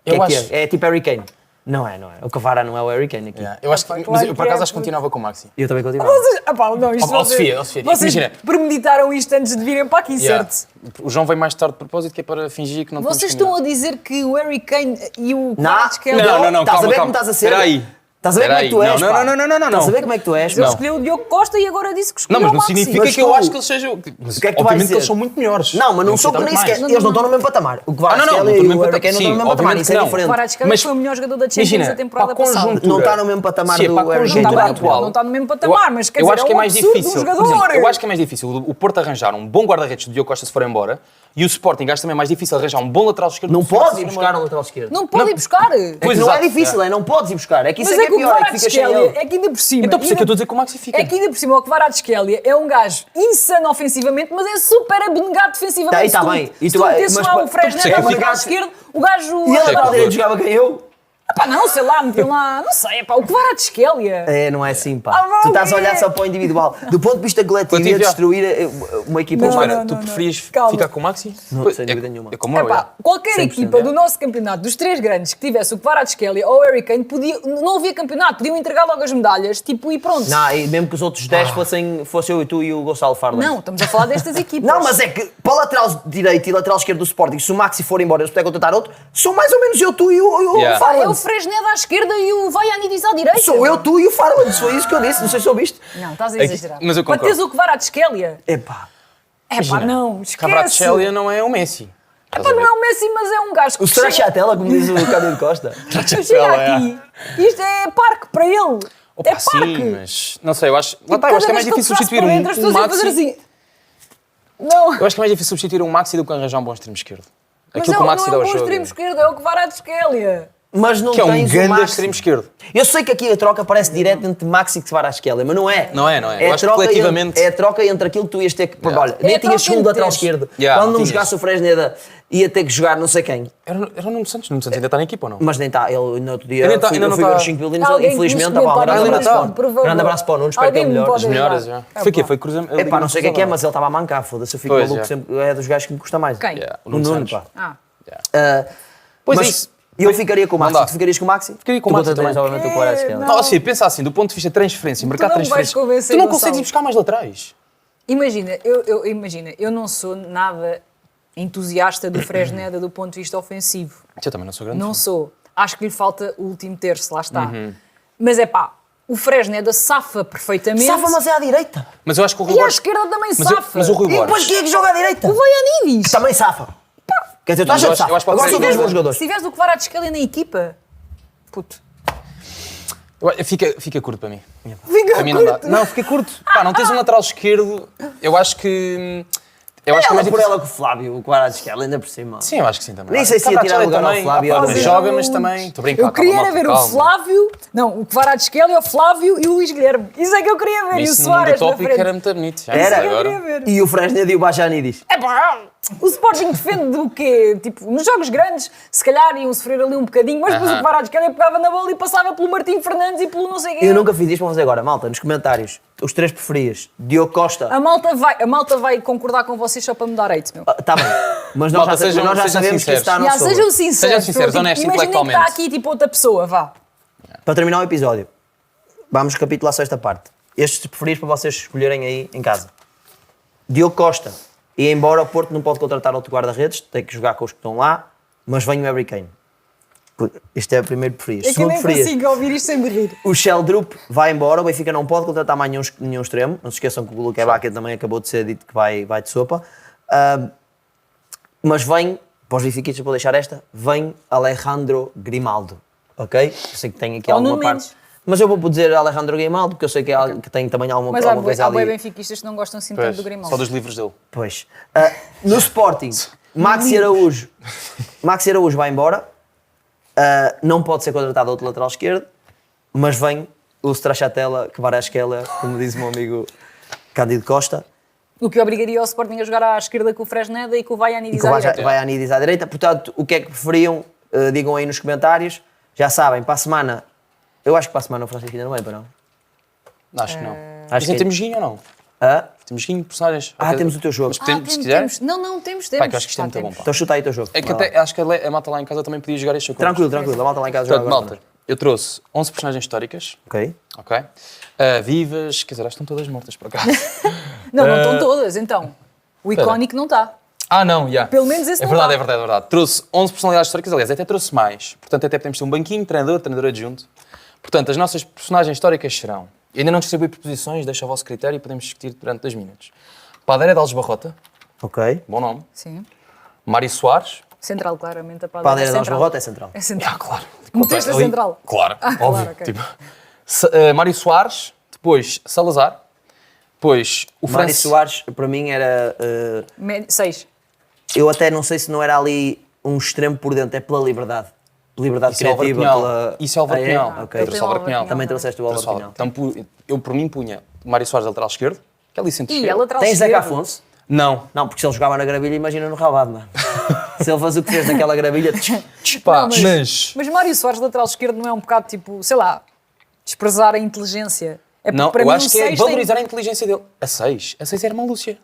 Que Eu é que acho... é? É tipo Harry Kane. Não é. O Kvara não é o Harry Kane aqui. Yeah, eu acho que... Claro Mas que eu, por acaso é, acho que continuava com o Maxi. E eu também continuava. Vocês, não, isto Ó, Sofia, vocês imagina. premeditaram isto antes de virem para aqui, Yeah. certo? O João veio mais tarde de propósito, que é para fingir que não tínhamos Vocês estão combinado. a dizer que o Harry Kane e o Não, Kvaratskhelia... Não, Estás a calma, ver calma. como estás a ser? Espera aí. Estás a ver como é que tu és, Não, pá? não. Estás a ver como é que tu és, Ele pá? escolheu o Diogo Costa e agora disse que escolheu Não, mas o não Maxi. significa Mas que eu tu- acho que eles sejam... Mas, O que é que tu vais obviamente que dizer? eles são muito melhores. Não, mas não são tanto nem mais. sequer. Eles não estão no mesmo patamar. O Não Kvaratskhelia estou no e o mesmo Harry patamar. Kane não estão no Sim, mesmo patamar. obviamente Isso é que não. O diferente. Kvaratskhelia Mas- foi o melhor jogador da Champions Imagina, da temporada para a passada. conjuntura- Não está no mesmo patamar Sim, do para a Harry Kane. conjuntura Não está atual. não está no mesmo patamar, mas quer eu dizer, acho que é mais absurdo difícil. um Por exemplo, jogador. eu acho que é mais difícil o Porto arranjar um bom guarda-redes do Diogo Costa se for embora e o Sporting acho também mais difícil arranjar um bom lateral esquerdo. Não se o Sporting podes ir for buscar embora. um lateral esquerdo. Não pode ir buscar. É que Pois, não é exato, difícil, é não podes ir buscar. É que isso Mas é é que é que o pior, é que ficas sem Kvaratskhelia, ele. é que ainda por cima... Então por isso é que eu estou a dizer que o Maxi fica. É que ainda por cima o Kvaratskhelia é um gajo insano ofensivamente, mas é super abnegado defensivamente. Tá, e tá Se tu- bem. E Se tu tu vai- metesse mas lá pa- o Fresneda tu ao percebes lateral que- esquerdo, o gajo... E ele lateral direito jogava quem eu? Pá, não, sei lá, metiam lá... Não sei, pá, o Kvaratskhelia... É, não é assim, pá. Ah, vamos Tu estás a olhar ver. só para o individual. Do ponto de vista coletivo, ia Coletivo, já. destruir uma equipa. Não, Espera, Espera, não, tu não. preferias Calma. ficar com o Maxi? Não, Pois, sem dúvida nenhuma. É como eu, Epá, qualquer 100%, equipa é. do nosso campeonato, dos três grandes, que tivesse o Kvaratskhelia ou o Harry Kane, não havia campeonato, podiam entregar logo as medalhas, tipo, e pronto. Não, e mesmo que os outros 10 fosse eu e tu e o Gonçalo Farland. Não, estamos a falar destas equipas. Não, mas é que para o lateral direito e lateral esquerdo do Sporting, se o Maxi for embora e eles puderem contratar outro, sou mais ou menos eu, tu e o Yeah. Pá, é o Farland. Fresneda à esquerda e o Vaianidis à direita. Sou eu, tu e o Farland. Foi isso que eu disse. Não sei se ouviste. Não, estás a Aqui- exagerar. mas eu Para concordo. teres o Kvaratskhelia, Epá. não, esquece. Kvaratskhelia não é o Messi. Epá, não é o Messi, mas é um gajo que O Stracciatella, como diz o Cândido Costa. chega aqui. Isto é parque para ele. Opa, é parque. sim, mas não sei, eu acho, lá está, Cada eu acho que é mais vez difícil ele substituir passa por dentro, as um pessoas iam fazer Maxi. assim. Não. Eu acho que é mais difícil substituir um Maxi do que arranjar um bom extremo esquerdo. Mas Aquilo que o Maxi não dá é ao um bom jogo. extremo esquerdo, é o Kvaratskhelia. Mas não Que é um tens o grande Maxi. extremo esquerdo. Eu sei que aqui a troca parece direto entre Maxi e Kvaratskhelia, mas não é. Não é. É Eu a acho que troca coletivamente- é a troca entre aquilo que tu ias ter que... Yeah. Olha, É nem a tinhas troca segundo entre lateral teres. esquerdo. Yeah, Quando não não tinhas. jogasse o Fresneda, ia ter que jogar não sei quem. Era o Nuno Santos. Nuno Santos ainda está na equipa ou não? Mas nem está. Ele no outro dia Ainda tá- fui, ainda eu não fui tá- ver os 5 violinos, Alguém que infelizmente nos estava um grande comentários abraço ainda para o por favor. grande abraço para o Nuno, espero que Alguém ele me melhor. pode Os melhores ajudar. já. Foi o quê? Foi cruzamento? Epá, não sei o que é, mas ele estava a mancar, foda-se. Eu fico Pois, maluco, já. sempre, é dos gajos que me custa mais. Quem? Yeah, O Nuno, Santos. pá. Ah. Pois Mas é isso. eu ficaria com o Maxi. Não dá. Tu ficarias com o Maxi? Ficaria com o Tu Maxi contratarias, também. obviamente, o Kvaratskhelia. Não. Não, assim, pensa assim, do ponto de vista de transferência, mercado não de me vais transferência, convencer, tu não Gonçalo. consegues ir buscar mais laterais. Imagina, eu não sou nada entusiasta do Fresneda do ponto de vista ofensivo. Eu também não sou grande Não fã. sou. Acho que lhe falta o último terço, lá está. Mas é pá, o Fresneda safa perfeitamente. Safa, mas é à direita. Mas eu acho que o Rui E à Borges... esquerda também Mas, safa. mas o Rui E depois Borges... quem é que joga à direita? O Vaianidis. Também safa. Quer dizer, tu Mas achas eu que acho safa. que para o Agora são dois Fresneda- bons jogadores. Se tivesse o Kvaratskhelia na equipa, puto. Fica curto para mim. Fica Para mim não dá. curto. Não, fica curto. Pá, não tens um lateral esquerdo. Eu acho que... Eu acho que é Ela mais por difícil. ela com o Flávio, o Kvaratskhelia ainda por cima. Sim, eu acho que sim também. Nem sei se ia tirar Kvaratskhelia lugar ao também, Flávio, pá, ou mas não. joga, mas também... Estou a brincar, Eu queria calma, era ver malta, o Flávio, não, o Kvaratskhelia, o Flávio e o Luís Guilherme. Isso é que eu queria ver. E o Isso no mundo Soares na utópico frente. era muito bonito. Já Era. sei Eu queria agora. ver. E o Fresneda e o Bajanidis. É pá, o Sporting defende do quê? Tipo, nos jogos grandes, se calhar iam sofrer ali um bocadinho, mas depois o Kvaratskhelia pegava na bola e passava pelo Martim Fernandes e pelo não sei quem. Eu nunca fiz isto, vamos fazer agora. Malta, nos comentários, os três preferias. Diogo Costa. A malta vai concordar com vocês só para me dar hate, meu. Tá bem. Mas nós Malta, já, sejam- nós já sejam sabemos que isso está a sinceros. nosso Já, favor. sejam sinceros. Sejam sinceros, meu, honestos imaginem que está intelectualmente. aqui tipo outra pessoa, vá. Para terminar o episódio, vamos recapitular só esta parte. Estes preferidos para vocês escolherem aí em casa. Diogo Costa. E embora o Porto não pode contratar outro guarda-redes, tem que jogar com os que estão lá, mas vem o Harry Kane. Este é o primeiro preferido. É que eu Segundo nem preferido, consigo ouvir isto sem me rir. o Sheldrup vai embora, o Benfica não pode contratar mais nenhum extremo. Não se esqueçam que o Luque Baca também acabou de ser dito que vai de sopa. Mas vem, para os benfiquistas, vou deixar esta, vem Alejandro Grimaldo, ok? Eu sei que tem aqui Ou alguma Nuno parte. Mendes. Mas eu vou dizer Alejandro Grimaldo, porque eu sei que, que tem também alguma Mas há coisa bué ali. benfiquistas que não gostam assim Pois, tanto do Grimaldo. só dos livros dele. Pois. No Sporting, Maxi Araújo vai embora. Não pode ser contratado outro lateral esquerdo, mas vem o Stracciatella, que Kvaratskhelia, como diz o meu amigo Cândido Costa, O que obrigaria o Sporting a jogar à esquerda com o Fresneda e com o Vaianidis e que à o direita. Vaianidis à direita. Portanto, o que é que preferiam? Digam aí nos comentários. Já sabem, para a semana, eu acho que para a semana o Francisco ainda não vem, para não? Acho que não. Acho Mas que- temos guinho ou não? Hã? Temos guinho de personagens. Temos o teu jogo. Mas podemos, se quiser. temos. Não, temos. Pá, que eu acho que isto é muito bom, temos. pá. Então chuta aí o teu jogo. É que Vai lá. até acho que a malta lá em casa também podia jogar este jogo. Tranquilo, a malta lá em casa joga Portanto, agora. malta, eu trouxe 11 personagens históricas, Ok. ok? Vivas, quer dizer, acho que estão todas mortas por acaso. Não estão todas, então. O icónico não está. Não, já. Pelo menos esse é não verdade, dá. é verdade, é verdade. Trouxe 11 personalidades históricas, aliás, até trouxe mais. Portanto, até podemos ter um banquinho, treinador adjunto. Portanto, as nossas personagens históricas serão... Eu ainda não distribuí proposições, deixo ao vosso critério e podemos discutir durante 2 minutos. Padeira de Alves Barrota, Ok. bom nome. Sim. Mário Soares. Central, claramente. A Padeira de é Alves Barrota é central. É central. Claro. Meteste a Ali- central? Claro, Claro, óbvio. ok. Tipo, Mário Soares, depois Salazar, depois o Mário Francis... Soares, para mim, era... 6. eu até não sei se não era ali um extremo por dentro, é pela liberdade. Liberdade Isso é Álvaro criativa. Pinhal. Pela... Isso é Álvaro Pinhal. Ok. Ele Trouxe tem Álvaro Álvaro Pinhal. Pinhal. Também trouxeste o Álvaro Pinhal. Então, eu por mim punha Mário Soares lateral esquerdo, que é ali centro E a esquerdo. lateral Tens Zeca esquerda. Afonso? Não. Não, porque se ele jogava na gravilha, imagina no rabado, mano. Se ele faz o que fez naquela gravilha... Pá, Não, mas... Mas Mário Soares, lateral esquerdo, não é um bocado tipo, sei lá, desprezar a inteligência? É porque Não, para eu mim acho o que é 6 valorizar a inteligência dele. A 6 era uma Lúcia.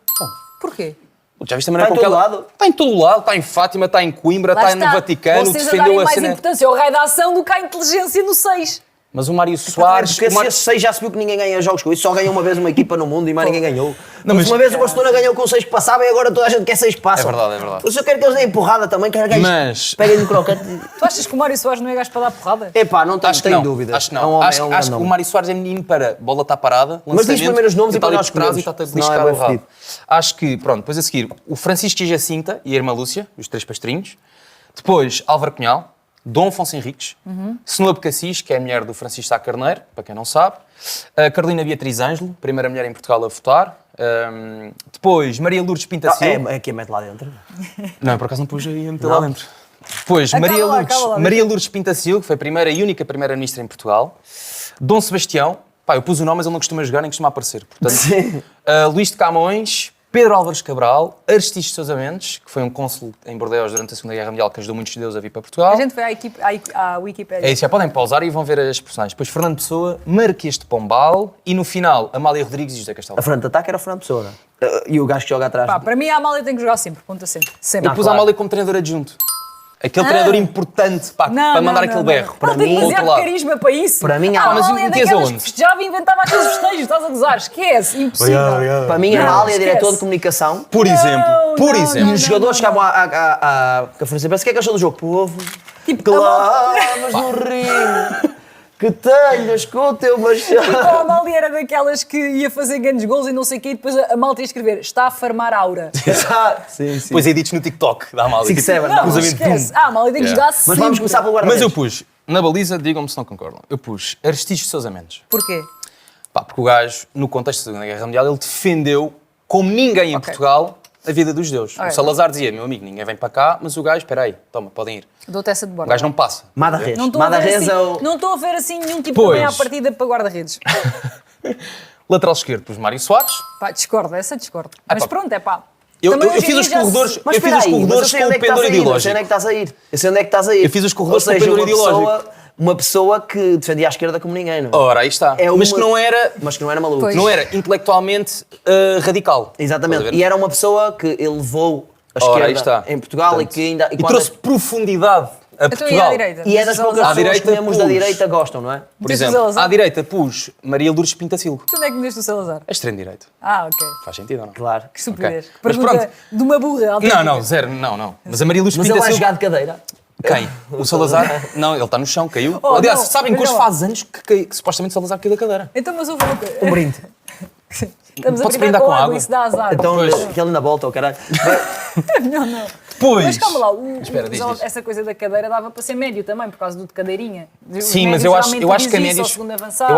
Porquê? Já viste a maneira Está em com que todo ela... lado. Está em todo lado. Está em Fátima, está em Coimbra, Lá está no Vaticano, Vocês a defendeu darem a mais cena... importância ao raio da ação do que à inteligência no 6. Mas o Mário Soares... Porque o Mário- esse 6 já se viu que ninguém ganha jogos com isso, só ganha uma vez uma equipa no mundo e mais ninguém ganhou. Não, mas mas- uma vez o Barcelona ganhou com 6 que passava e agora toda a gente quer 6 que passam. É verdade, é verdade. Eu só quero que eles deem porrada também, quero que Mas- peguem no crocante. Tu achas que o Mário Soares não é gajo para dar porrada? Epá, não tenho, Acho que tenho não. dúvidas. Acho que É um não. homem, Acho é um que grande o homem. Mário Soares é menino para bola está parada, Mas diz primeiro os nomes e está para ali nós por trás e escolhermos. está a Senão é beliscar bué o rabo. fedido. Acho que, pronto, depois a seguir, o Francisco e Jacinta e a irmã Lúcia, os 3 pastrinhos. Depois, Álvaro Cunhal, Dom Afonso Henriques, Senua Becassis, que é a mulher do Francisco Sá Carneiro, para quem não sabe. A Carolina Beatriz Ângelo, primeira mulher em Portugal a votar. Depois, Maria Lourdes Pinta Silva. É aqui, mete lá dentro. Não, por acaso não pus aí a meter lá dentro. Depois, Acaba Maria lá, Lourdes, acaba lá, Maria Lourdes Pintacil, que foi a primeira e única primeira-ministra em Portugal. Dom Sebastião, pá, eu pus o nome, mas ele não costuma jogar nem costuma aparecer. Portanto, Sim. Luís de Camões, Pedro Álvares Cabral, Aristides de Sousa Mendes, que foi um cônsul em Bordeaux durante a Segunda Guerra Mundial, que ajudou muitos judeus a vir para Portugal. A gente foi à Wikipédia. É isso, já podem pausar e vão ver as personagens. Depois Fernando Pessoa, Marquês de Pombal e no final Amália Rodrigues e José Castelo. A frente de ataque era o Fernando Pessoa, não é? E o gajo que joga atrás. Pá, para mim a Amália tem que jogar sempre, ponta sempre. Sempre. Eu pus claro. a Amália como treinador adjunto. Aquele treinador importante pá, para mandar aquele berro. Ela tem mim, demasiado outro lado. carisma para isso. Para mim, a ela- mas Amália é metias daquelas aonde? que festejava e inventava aqueles festejos, estás a gozar, esquece, impossível. Para mim, a Não, Amália é esquece. diretor de comunicação. Por exemplo, por não, exemplo. E os jogadores chegavam à conferência de imprensa, o que é que achou do jogo? Povo, Tipo, clamas no ringue, que telhas com o teu machado. Então a Amália era daquelas que ia fazer grandes gols e não sei o quê, e depois a malta ia escrever, está a farmar aura. Sim, sim. Depois edits no TikTok da Amália. 6-7, Não, cruzamento, esquece. pum. A Amália tem que Yeah. jogar Mas sempre. vamos começar pelo Mas guarda-redes. eu pus, na baliza, digam-me se não concordam, eu pus Aristides de Sousa Mendes. Porquê? Pá, porque o gajo, no contexto da Segunda Guerra Mundial, ele defendeu, como ninguém em Ok. Portugal, a vida dos judeus. Ok. O Salazar dizia, meu amigo, ninguém vem para cá, mas o gajo, espera aí, toma, podem ir. Dou-te essa de O borda. gajo não passa. Mada Reis. Não estou a ver Mada Reis assim, é o... não estou a ver assim nenhum tipo Pois. também à partida para guarda-redes. Lateral esquerdo, pus Mário Soares. Pá, discordo, essa discordo. Mas pá. pronto, é pá. Eu Também hoje fiz em os dia já se- corredores, Mas eu fiz espera os aí, corredores mas eu sei com onde é o que estás pendor a ir, eu sei ideológico. onde é que estás a ir. Eu sei onde é que estás a ir. Eu fiz os corredores Ou com o seja, pendor ideológico. uma pessoa que defendia a esquerda como ninguém, não é? Ora, aí está. É Mas uma- que não era, Mas que não era maluco. Pois. não era intelectualmente radical. Exatamente. Estás a ver? E era uma pessoa que elevou a Ora, aí esquerda está. em Portugal Portanto, e que ainda... E quando- trouxe profundidade a Então, e à Portugal. direita? E é das poucas À pessoas direita, que membros da pus. direita gostam, não é? Por Meteste o exemplo, Salazar? à direita pus Maria Lourdes Pintacilgo. Tu onde é que me deste o Salazar? É extremo direito. Ah, ok. Faz sentido ou não? Claro. Que estupidez. Ok. Mas Pergunta pronto. de uma burra. autêntica. Não, zero, não. Mas a Maria Lourdes Mas ele vai Pintacilgo... jogar de cadeira. Quem? O Salazar? Não, ele está no chão, caiu. Oh, Aliás, não, sabem que mas hoje não. faz anos que supostamente Salazar caiu da cadeira. Então, mas houve uma coisa. Um brinde. Estamos a Pode-se brindar brindar com com água, água? isso dá azar. Então, Pois. que ele ainda volta, o caralho. Não. Depois... Mas calma lá, Espera, diz. essa coisa da cadeira dava para ser médio também, por causa do de cadeirinha. Sim, mas eu acho que a médios... Eu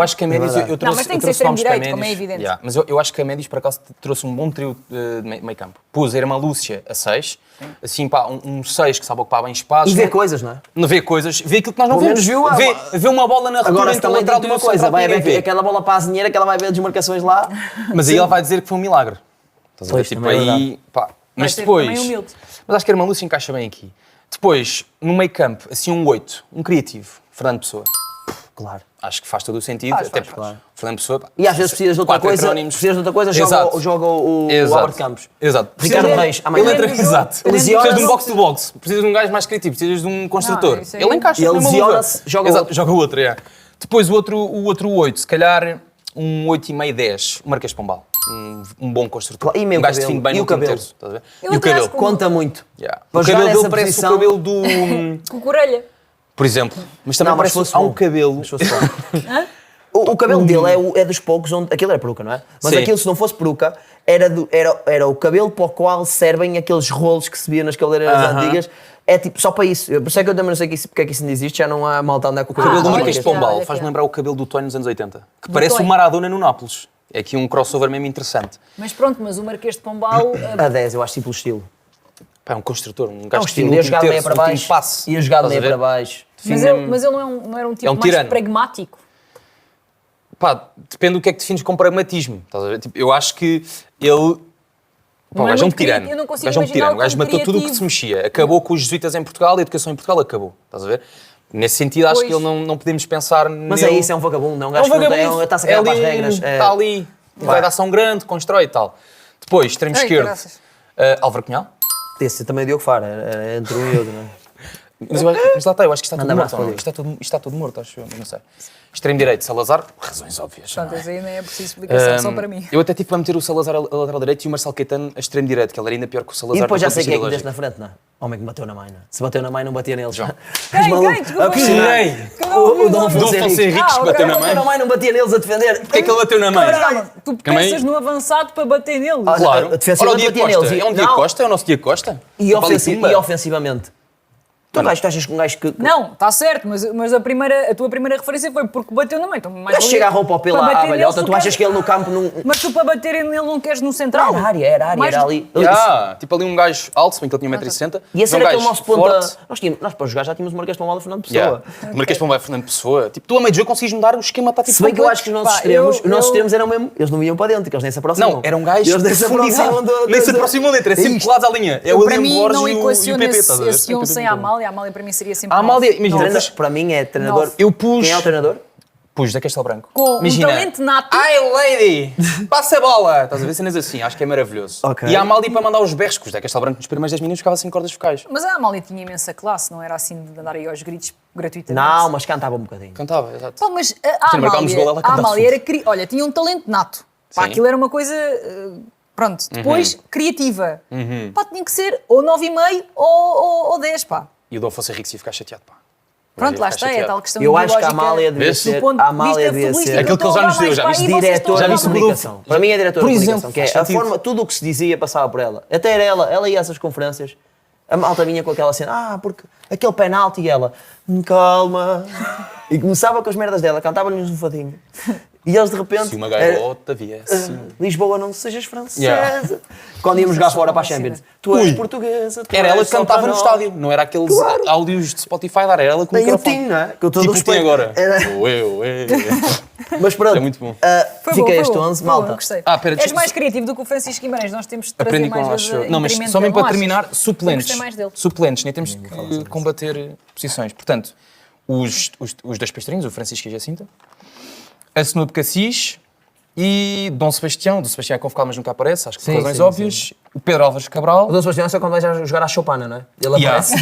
acho que a médios... Eu trouxe, Não, mas tem que ser eu trouxe extremo nomes para direito, como é médios. evidente. Yeah, mas eu acho que a médios, por acaso, trouxe um bom trio de meio campo. Pus a Irmã Lúcia a 6, assim, pá, um 6 que sabe ocupar bem espaços. E vê coisas, não é? Não vê coisas, vê aquilo que nós não Pelo vemos. menos viu Vê uma bola na ruptura Agora, se entre o também lateral digo do uma coisa, vai ninguém haver vê. aquela bola para a azinheira que ela vai ver desmarcações lá. Mas aí ele vai dizer que foi um milagre. Estás a ver? Pois, Tipo, também é aí, pá. Mas ser depois... também humilde. Mas acho que a Irmã Lúcia encaixa bem aqui. Depois, no meio campo, assim um 8, um criativo, Fernando Pessoa. Claro. Porque faz todo o sentido, Faz, até faz, porque Fernando Pessoa... pá, E às vezes precisas de outra quatro coisa, acrónimos. joga, Exato. o Exato. Álvaro Campos. Exato. Ricardo Precisa- Reis, amanhã. Ele entra, Depende do jogo, exato. depende do Precisas de um jogo. box-to-box, precisas de um gajo mais criativo, precisas de um construtor. Não, isso aí- Ele encaixa. E ele na mesma lesiona-se, luva. joga Exato, outro. joga o outro, é. Depois o outro 8, se calhar um 8,5, 10, o Marquês de Pombal. Um bom construtor. E meio um gajo que cabelo. define bem E no o cabelo? terço, estás a ver? Eu E o até cabelo. acho que Conta muito. Yeah. Para O jogar cabelo dele nessa parece posição- o cabelo do... Cucurelha. Por exemplo. Mas também Não, mas parece fosse há um bom. cabelo... Mas fosse bom. O cabelo dele é dos poucos onde... Aquilo era peruca, não é? Mas Sim. aquilo, se não fosse peruca, era o cabelo para o qual servem aqueles rolos que se via nas cabeleireiras antigas. É tipo, só para isso. Por isso é que eu também não sei porque é que isso ainda existe, já não há malta a andar com o O cabelo do olha Marquês de que é, Pombal olha faz-me que é. lembrar o cabelo do Tonho nos anos 80. Que parece Tonho. o Maradona no Nápoles. É aqui um crossover mesmo interessante. Mas pronto, mas o Marquês de Pombal... A 10, eu acho tipo o estilo. Pá, é um construtor, um É gajo um que define estilo, o ia último jogar de meia terço, para o último baixo. passe. Ia jogar de Estás a meia ver? para baixo. mas ele não era um tipo um mais tirano. pragmático. Pá, depende do que é que defines com pragmatismo. Estás a ver? Tipo, eu acho que ele... Pá, Não o é gajo é um muito tirano. criativo, eu não O consigo gajo é um imaginá-lo tirano. O gajo como matou tudo o que criativo. se mexia. Acabou com os jesuítas em Portugal e a educação em Portugal acabou. Estás a ver? Nesse sentido, acho Pois. que ele não podemos pensar Mas nele. é isso, é um vagabundo, não é um gajo que não tem, está-se a cagar para as regras. Está ali, vai dar ação grande, constrói e tal. Depois, extremo Ei, esquerdo, caraças. Álvaro Cunhal. Esse também é Diogo Faro, era entre um e outro, não é? Mas lá está, eu acho que está tudo Manda morto. abraço ou não? para Isto está tudo morto, acho eu, mas não sei. Extremo direito, Salazar, razões óbvias. Portanto, isso aí nem é preciso explicação, só para mim. Eu até tive para meter o Salazar a lateral direito e o Marcelo Caetano a extremo direito, que ele era ainda pior que o Salazar. E depois já do sei ponto quem é de que vista meteste na frente, não é? Homem que bateu na mãe, não é? Se bateu na mãe, não batia neles. João. Quem? Desculpa. Quem? O Dom Dom Afonso Afonso Henriques. Henriques ok. bateu na Bateu na mãe. mãe, não batia neles a defender. Porquê é que ele bateu na mãe? Calma, tu Também- pensas no avançado para bater neles. Ah, Claro. A defensivamente Ora, o Diego batia Costa. neles. É um Diego Não. Costa? É o nosso Diego Costa? E, Tipo ali Pumba. ofensivamente? Tu achas que um gajo que... Não, está certo, mas a tua primeira referência foi porque bateu na mãe. Então, mais Mas valia chega a roupa ao pelo para à bater balhota, neles, tu achas que ele no campo não... Mas tu para bater nele não queres no central? Era Mais- ali. Tipo ali um gajo alto, se bem que ele tinha 1,60m. E esse um era aquele gajo nosso ponta... forte. Nós para jogar já tínhamos o Marquês de Pombal e Fernando Pessoa. Yeah. Marquês de Pombal e Fernando Pessoa. Tipo, tu a meio de jogo consegues mudar o esquema tático Se bem que eu completo. acho que os nossos Pá, extremos, eu- os nossos eu- extremos eram mesmo... Eles não iam para dentro, que eles nem se aproximam. Não, era um gajo Eles nem se aproximam Nem se aproximam da letra, é sempre isto. colados à linha. É o Para William mim Borges não e o equaciona PP, estás a ver? esse 11 sem a Amália para mim seria sempre A Amália, nove. imagina, Nove. Para mim é treinador... Nove. Eu pus... Quem é o treinador? Pus da Castelo Branco. Com um talento nato. Ai, lady! Passa a bola! Estás a ver cenas assim, acho que é maravilhoso. Ok. E a Amália para mandar os berros, que o José Castelo Branco nos primeiros 10 minutos ficava sem cordas vocais. Mas a Amália tinha imensa classe, não era assim de andar aí aos gritos gratuitamente. Não, mas cantava um bocadinho. Cantava, exato. Pá, mas a Sim, marcámos gol, ela Amália, cantava era... Olha, tinha um talento nato. Pá, Sim. aquilo era uma coisa... pronto. Depois, criativa. Pá, tinha que ser ou 9,5 ou 10, pá. E o Dom Afonso Henriques ia ficar chateado, pá. Pronto, lá Ia ficar está, é a chateado. tal questão Eu acho que a ideológica Amália devia Vês? ser... do ponto A de Amália vista devia futebolístico. ser... Aquilo que ele já nos deu, já viste? Diretora de viste o comunicação. Para mim é diretora Por de exemplo, comunicação, que é faz a sentido. forma, tudo o que se dizia passava por ela. Até era ela ia a essas conferências, a malta vinha com aquela cena, porque aquele penalti e ela, calma. E começava com as merdas dela, cantava-lhes um fadinho. E eles de repente... Se uma gaivota viesse... Lisboa, não sejas francesa. Yeah. Quando íamos jogar fora para a Champions. Tu és portuguesa. tu Era és ela que só cantava para no nós. estádio, não era aqueles Claro. áudios de Spotify dar, era ela com o Nem eu microfone. tinha, não é? Com todo Tipo o o que tem respeito. agora. Era- Eu. Mas pronto, É muito bom. Foi fica bom, este foi bom, 11, foi bom, malta. gostei. Pera, És mais criativo do que o Francisco Guimarães, nós temos de trazer Aprendi mais com vezes acho. Não, mas impedimento só mesmo dele, para não terminar, achas? suplentes. Eu gostei mais dele. Suplentes, nem temos que combater posições. Portanto, os dois pastrinhos, o Francisco e a Jacinta, a Snoop Cassis e Dom Sebastião. O Dom Sebastião é convocado, mas nunca aparece, acho que por Sim, razões sim, óbvias. O Pedro Álvares Cabral. O Dom Sebastião é só quando vais jogar à Chopana, não é? Ele Yeah. aparece.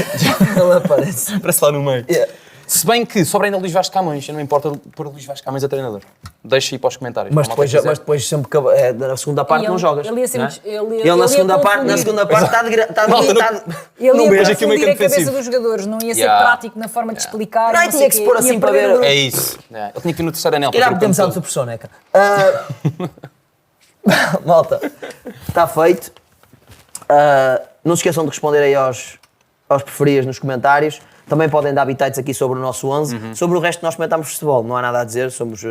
Ele aparece. Aparece lá no meio. Yeah. Se bem que sobra ainda Luís Vasco Camões, eu não me importa pôr o Luís Vasco Camões a treinador. Deixa aí para os comentários. Mas para a malta depois, que quiser. sempre que na segunda parte ele- não jogas. ele ia ser não é? muito- ele Ele na ia segunda parte confundir. está de Malta, não- Ele Não ia vejo aqui o meio confundir a campo cabeça defensivo. dos jogadores, não ia ser Yeah. prático na forma de explicar. Não, sei tinha que se quê. pôr Ia assim para perder ver- o- É isso. É, ele tinha que ir no terceiro anel. Irá para ver o meter-me campo de todo. super soneca. Malta, está feito. Não se esqueçam de responder aí aos preferias nos comentários. Também podem dar bitites aqui sobre o nosso 11. Sobre o resto nós comentamos futebol, não há nada a dizer, somos...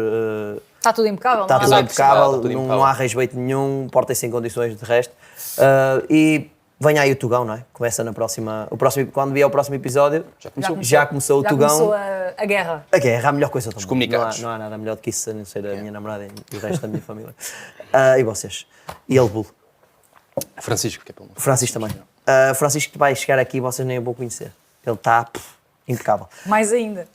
Está tudo impecável. Está não há tudo nada a impecável, Está tudo não impecável. há respeito nenhum, portem-se em condições de resto. E venha aí o Tugão, não é? Começa na próxima... quando vier o próximo episódio, já começou o Já Tugão. começou a guerra. A guerra, a melhor coisa do mundo. comunicados. Não há nada melhor do que isso, a não ser a minha namorada e o resto da minha família. E vocês? E ele, Bulo? Francisco, que é pelo Francisco também. Francisco vai chegar aqui e vocês nem o vão conhecer. Ele está impecável. Mais ainda.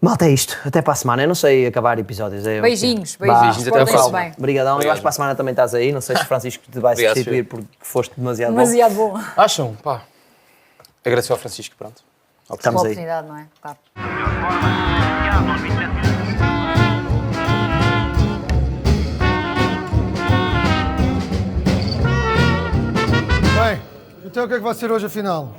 Malta, é isto. Até para a semana. Eu não sei acabar episódios. Beijinhos, Vá, beijinhos. até à Portem-se próxima. bem. Obrigadão. Eu Obrigado. acho que para a semana também estás aí. Não sei se o Francisco te vai Obrigado, substituir senhor. porque foste demasiado bom. Demasiado bom. Acham? Pá. Agradecer ao Francisco, pronto. Estamos Uma aí. oportunidade, não é? Claro. Bem, então o que é que vai ser hoje a final?